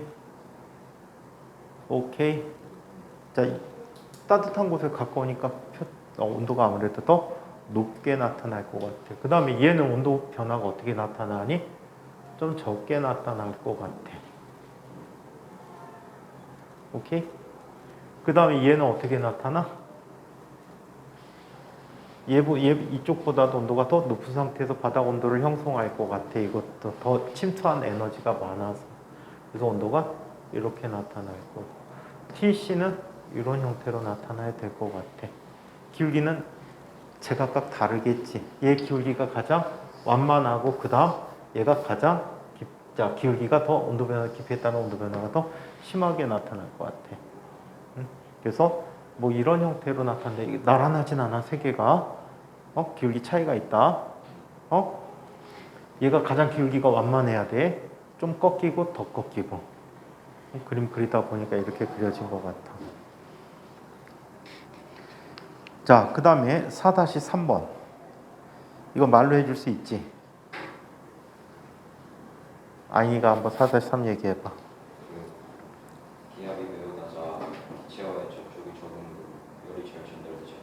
오케이. 자, 따뜻한 곳에 가까우니까 온도가 아무래도 더 높게 나타날 것 같아. 그 다음에 얘는 온도 변화가 어떻게 나타나니? 좀 적게 나타날 것 같아. 오케이? 그 다음에 얘는 어떻게 나타나? 얘 이쪽보다도 온도가 더 높은 상태에서 바닥 온도를 형성할 것 같아. 이것도 더 침투한 에너지가 많아서. 그래서 온도가 이렇게 나타날 거고. TC는 이런 형태로 나타나야 될 것 같아. 기울기는 제각각 다르겠지. 얘 기울기가 가장 완만하고 그 다음 얘가 가장 기울기가 더 온도 변화, 깊이에 따른 온도 변화가 더 심하게 나타날 것 같아. 그래서 뭐 이런 형태로 나타나는데 나란하진 않아. 세 개가 기울기 차이가 있다. 얘가 가장 기울기가 완만해야 돼. 좀 꺾이고 더 꺾이고. 그림 그리다 보니까 이렇게 그려진 것 같아. 자, 그 다음에 4-3번. 이거 말로 해줄 수 있지? 아이가 한번 4-3 얘기해봐. 기압이 매우 낮아 기체와의 접촉이 적은 열이 잘 전달되지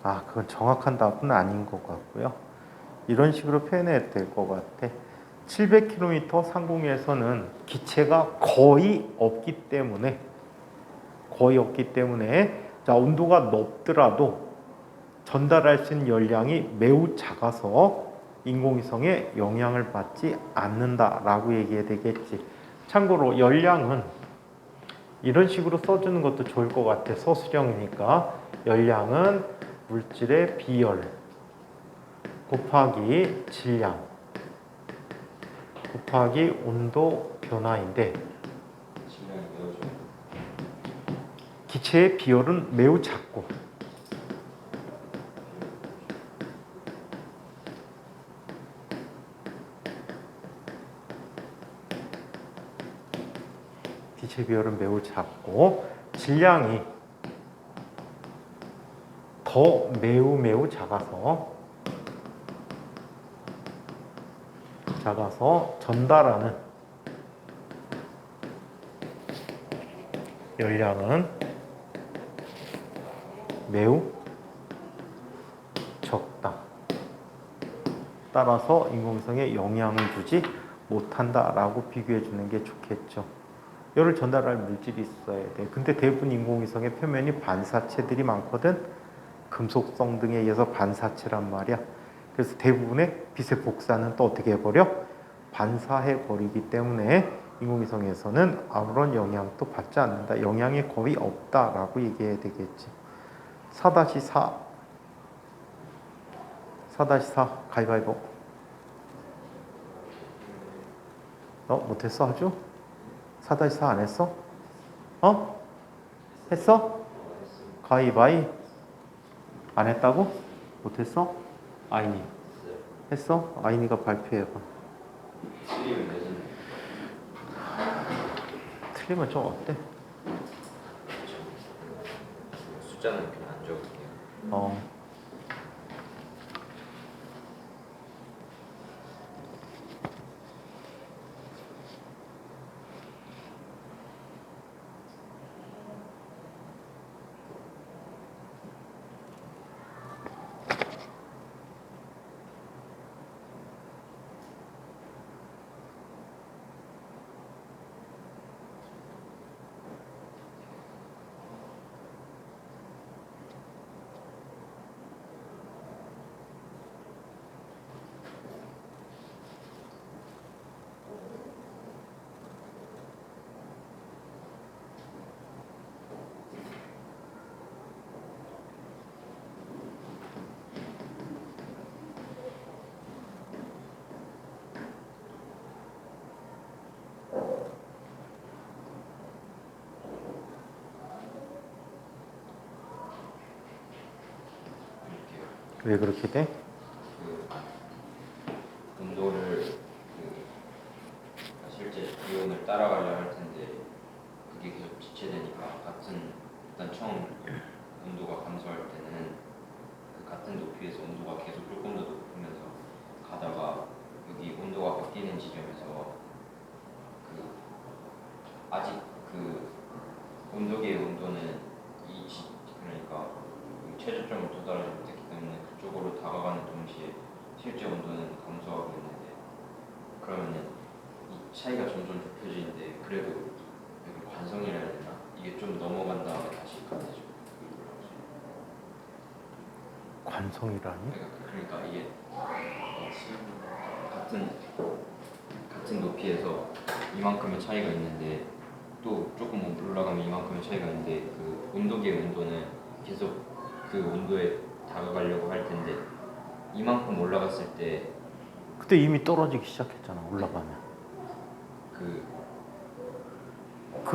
않아. 아, 그건 정확한 답은 아닌 것 같고요. 이런 식으로 표현해야 될 것 같아. 700km 상공에서는 기체가 거의 없기 때문에 자, 온도가 높더라도 전달할 수 있는 열량이 매우 작아서 인공위성에 영향을 받지 않는다라고 얘기해야 되겠지. 참고로 열량은 이런 식으로 써주는 것도 좋을 것 같아. 서술형이니까 열량은 물질의 비열 곱하기 질량 곱하기 온도 변화인데 질량이 매우 적은 기체의 비열은 매우 작고 기체 비열은 매우 작고 질량이 더 매우 작아서 전달하는 열량은 매우 적다. 따라서 인공위성에 영향을 주지 못한다라고 비교해 주는 게 좋겠죠. 열을 전달할 물질이 있어야 돼. 근데 대부분 인공위성의 표면이 반사체들이 많거든. 금속성 등에 의해서 반사체란 말이야. 그래서 대부분의 빛의 복사는 또 어떻게 해버려? 반사해 버리기 때문에 인공위성에서는 아무런 영향도 받지 않는다. 영향이 거의 없다라고 얘기해야 되겠지. 4-4 가위바위보. 못했어 아주? 4-4 안 했어? 했어? 가위바위 안 했다고? 못했어? 아이니 했어? 아이니가 발표해봐. 틀리면 내는 틀리면 좀 어때? 숫자는 그냥 안 적을게요. 왜 그렇게 돼? 그 온도를 실제 기온을 따라가려 할 텐데 그게 계속 지체되니까 같은 일단 처음 온도가 감소할 때는 그 같은 높이에서 온도가 계속 조금 더 높으면서 가다가 여기 온도가 바뀌는 지점에서 그 아직 그 온도계의 온도는 그러니까 최저점을 도달하지 못했기 때문에 그쪽으로 다가가는 동시에 실제 온도는 감소하고 있는데 그러면은 이 차이가 점점 좁혀지는데 그래도 여기 관성이라 해야 되나? 이게 좀 넘어간 다음에 다시 가능해지고 관성이라니? 그러니까 이게 같은 높이에서 이만큼의 차이가 있는데 또 조금 올라가면 이만큼의 차이가 있는데 그 온도계의 온도는 계속 그 온도에 다가가려고 할 텐데 이만큼 올라갔을 때 그때 이미 떨어지기 시작했잖아. 올라가면.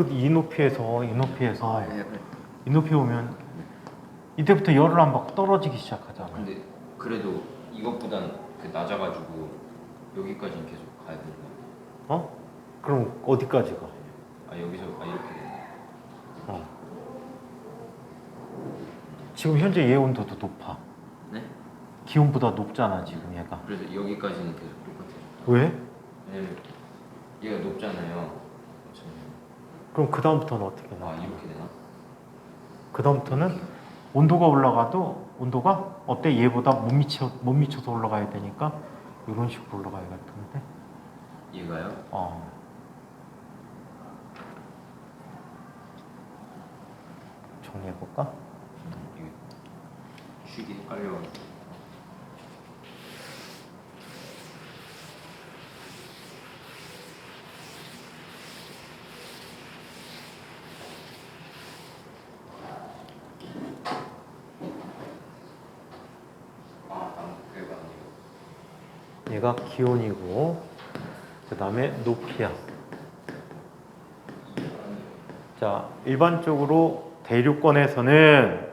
이 높이에서 이 높이 오면 이때부터 열을 안 받고 떨어지기 시작하잖아. 근데 그래도 이것보단 그 낮아가지고 여기까지는 계속 가야 되는 거야. 어? 그럼 어디까지 가? 여기서 이렇게 되네. 지금 현재 얘 온도도 높아. 네? 기온보다 높잖아 지금 얘가. 그래서 여기까지는 계속 똑같아요. 왜? 왜냐면 얘가 높잖아요. 그럼 그 다음부터는 어떻게 나? 이렇게 되나? 그 다음부터는 온도가 올라가도 온도가 어때? 얘보다 못 미쳐서 올라가야 되니까 이런 식으로 올라가야 같은데. 얘가요? 정리해볼까? 이게 쉬기 헷갈려가지고. 얘가 기온이고 그 다음에 높이야. 자, 일반적으로 대륙권에서는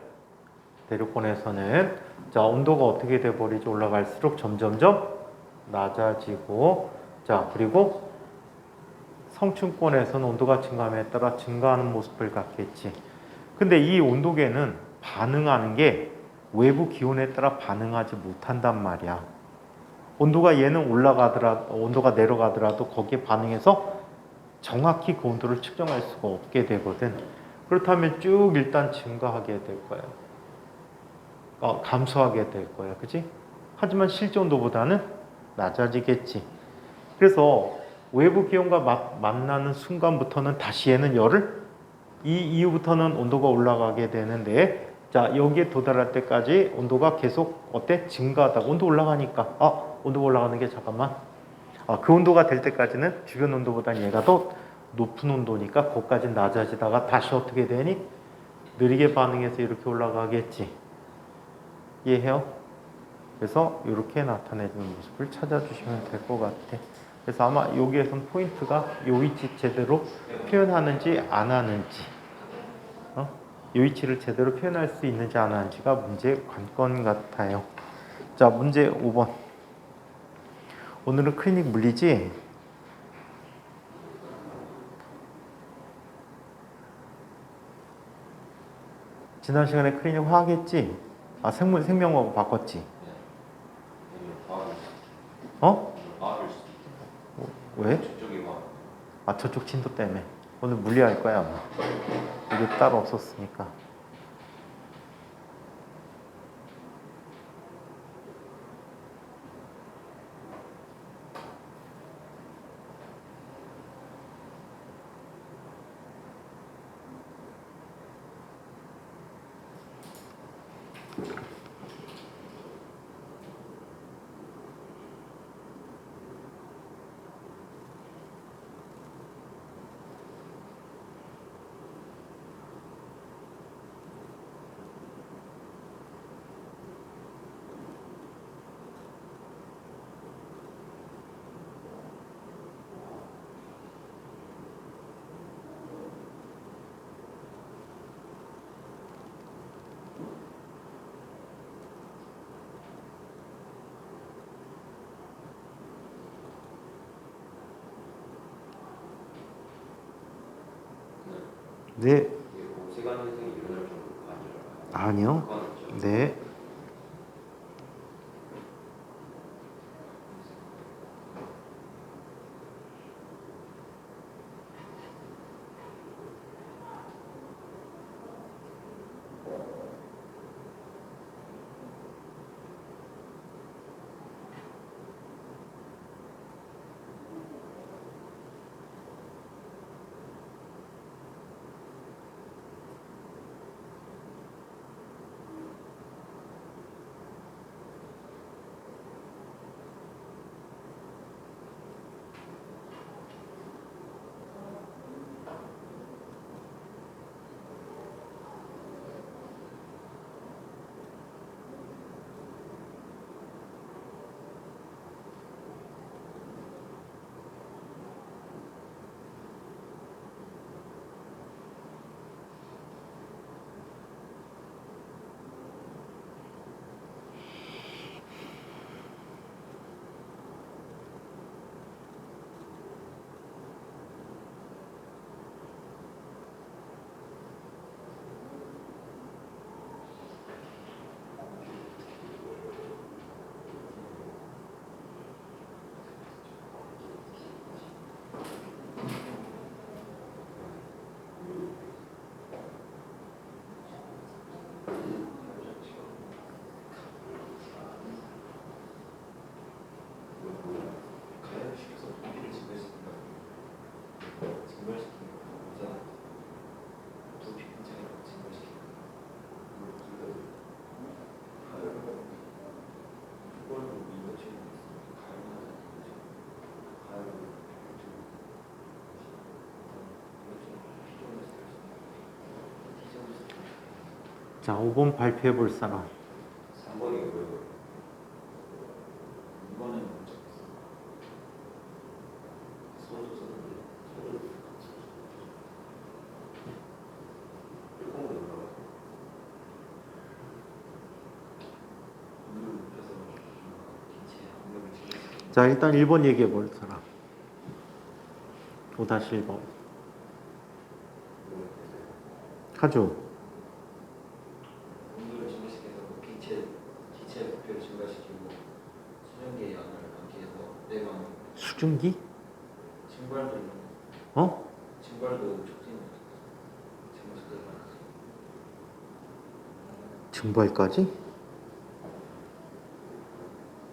자, 온도가 어떻게 돼 버리죠? 올라갈수록 점점점 낮아지고, 자, 그리고 성층권에서는 온도가 증가함에 따라 증가하는 모습을 갖겠지. 근데 이 온도계는 반응하는 게 외부 기온에 따라 반응하지 못한단 말이야. 온도가 얘는 온도가 내려가더라도 거기에 반응해서 정확히 그 온도를 측정할 수가 없게 되거든. 그렇다면 쭉 일단 증가하게 될 거야. 감소하게 될 거야. 그치? 하지만 실제 온도보다는 낮아지겠지. 그래서 외부 기온과 만나는 순간부터는 다시 얘는 열을, 이 이후부터는 온도가 올라가게 되는데, 자, 여기에 도달할 때까지 온도가 계속 어때? 증가하다가 온도 올라가니까 온도가 올라가는 게 잠깐만 그 온도가 될 때까지는 주변 온도보다 얘가 더 높은 온도니까 거기까지 낮아지다가 다시 어떻게 되니? 느리게 반응해서 이렇게 올라가겠지. 이해해요? 그래서 이렇게 나타내는 모습을 찾아주시면 될 것 같아. 그래서 아마 여기에선 포인트가 요 위치 제대로 표현하는지 안 하는지, 이 위치를 제대로 표현할 수 있는지 안 하는지가 문제의 관건 같아요. 자, 문제 5번. 오늘은 클리닉 물리지? 지난 시간에 클리닉 화학했지? 생명하고 바꿨지? 왜? 저쪽 진도 때문에. 오늘 물리할 거야, 아마. 이게 따로 없었으니까. 네. 이게 오세관 현상이 일어날 정도가 아니라 아니요. 그건 없죠. 네. 가열시켜서 부피를 증발시킨다. 증발시키는 거보다 부피 굉장히 증발시키는 거. 가열은 그걸로 이루어지는 가열은 가열은 자, 5번 발표해 볼 사람. 3번이 뭐예요? 이거는 문제 없어. 소도 썼는데 소를 뚜껑으로 들어가서 물을 눕혀서 기체에 압력을 집어넣는 자, 일단 1번 얘기해 볼 사람. 5-1번. 하죠. 온도를 증가시켜서 기체의 부피를 증가시키고 수증기의 양을 감지해서 내방 수증기? 증발도 어? 촉진시켜서 증발까지?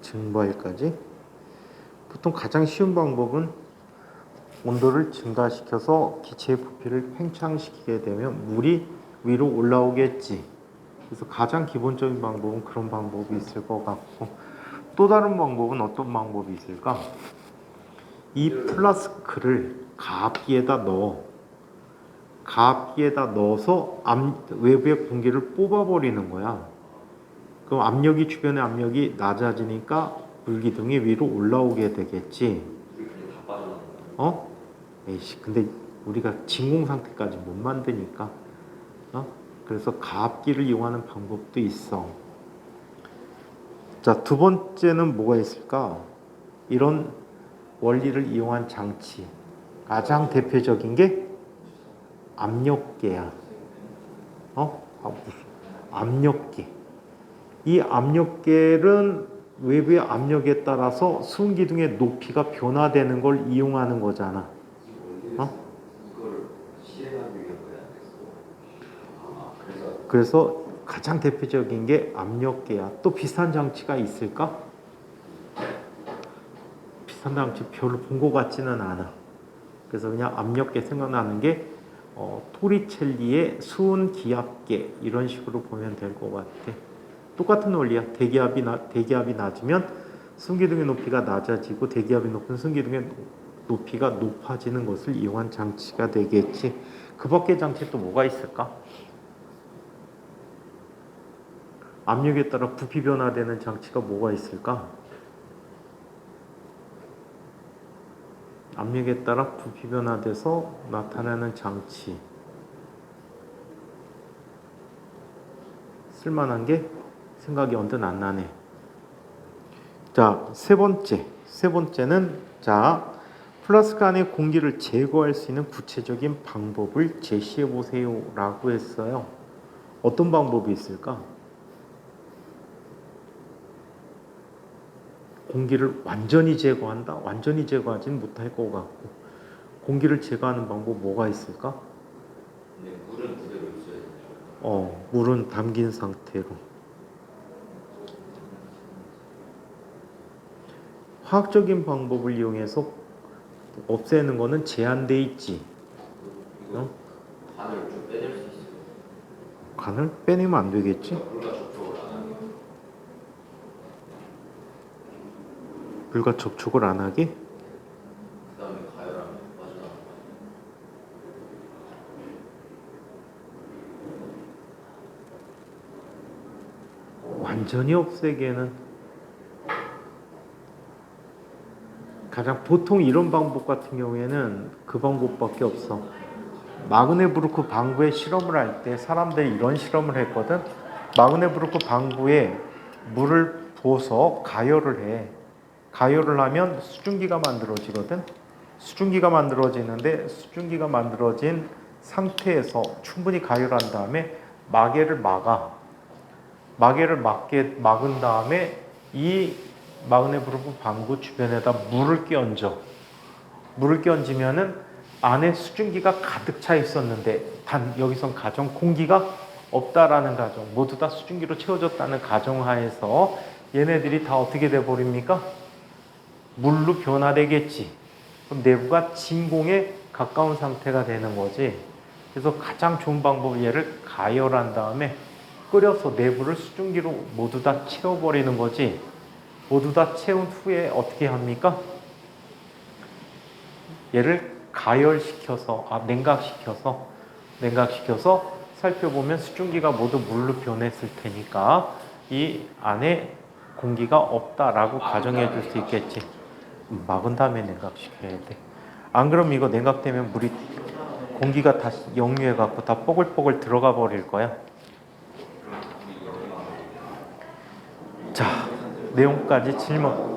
증발까지? 보통 가장 쉬운 방법은 온도를 증가시켜서 기체의 부피를 팽창시키게 되면 물이 위로 올라오겠지. 그래서 가장 기본적인 방법은 그런 방법이 있을 것 같고, 또 다른 방법은 어떤 방법이 있을까? 이 플라스크를 가압기에다 넣어서 외부의 공기를 뽑아버리는 거야. 그럼 주변의 압력이 낮아지니까 물기둥이 위로 올라오게 되겠지. 물이 다 빠져나가는 거예요. 어? 에이씨, 근데 우리가 진공 상태까지 못 만드니까. 그래서 가압기를 이용하는 방법도 있어. 자, 두 번째는 뭐가 있을까? 이런 원리를 이용한 장치. 가장 대표적인 게 압력계야. 무슨 압력계. 이 압력계는 외부의 압력에 따라서 수은기둥의 높이가 변화되는 걸 이용하는 거잖아. 이걸 시행하기 위한 거야. 그래서 가장 대표적인 게 압력계야. 또 비슷한 장치가 있을까? 비슷한 장치 별로 본 것 같지는 않아. 그래서 그냥 압력계 생각나는 게 토리첼리의 수은 기압계 이런 식으로 보면 될 것 같아. 똑같은 원리야. 대기압이 낮으면 승기둥의 높이가 낮아지고 대기압이 높은 승기둥의 높이가 높아지는 것을 이용한 장치가 되겠지. 그 밖의 장치 또 뭐가 있을까? 압력에 따라 부피 변화되는 장치가 뭐가 있을까? 압력에 따라 부피 변화돼서 나타나는 장치. 쓸만한 게 생각이 언뜻 안 나네. 자, 세 번째는 자, 플라스크 안에 공기를 제거할 수 있는 구체적인 방법을 제시해 보세요 라고 했어요. 어떤 방법이 있을까? 공기를 완전히 제거한다? 완전히 제거하진 못할 것 같고, 공기를 제거하는 방법 뭐가 있을까? 근데 물은 그대로 있어야 되죠. 물은 담긴 상태로. 화학적인 방법을 이용해서 없애는 거는 제한돼 있지. 이거 간을 좀 빼낼 수 있어요. 간을 빼내면 안 되겠지? 물과 접촉을 안 하게. 물과 접촉을 안 하게? 그 다음에 가열하면 빠져나가는 거 아니에요? 완전히 없애기에는 가장 보통 이런 방법 같은 경우에는 그 방법밖에 없어. 마그네부르크 방부에 실험을 할 때 사람들이 이런 실험을 했거든. 마그네부르크 방부에 물을 부어서 가열을 해. 가열을 하면 수증기가 만들어지거든. 수증기가 만들어지는데 수증기가 만들어진 상태에서 충분히 가열한 다음에 마개를 막아. 마개를 막은 다음에 이 마그네부르크 방부 주변에다 물을 끼얹어. 물을 끼얹으면은 안에 수증기가 가득 차 있었는데 단 여기선 가정 공기가 없다라는 가정, 모두 다 수증기로 채워졌다는 가정하에서 얘네들이 다 어떻게 돼 버립니까? 물로 변화되겠지. 그럼 내부가 진공에 가까운 상태가 되는 거지. 그래서 가장 좋은 방법은 얘를 가열한 다음에 끓여서 내부를 수증기로 모두 다 채워버리는 거지. 모두 다 채운 후에 어떻게 합니까? 얘를 가열시켜서, 냉각시켜서 살펴보면 수증기가 모두 물로 변했을 테니까 이 안에 공기가 없다라고 가정해 줄 수 있겠지. 막은 다음에 냉각시켜야 돼. 안 그러면 이거 냉각되면 공기가 다시 역류해 갖고 다 뽀글뽀글 들어가 버릴 거야. 자, 내용까지 질문.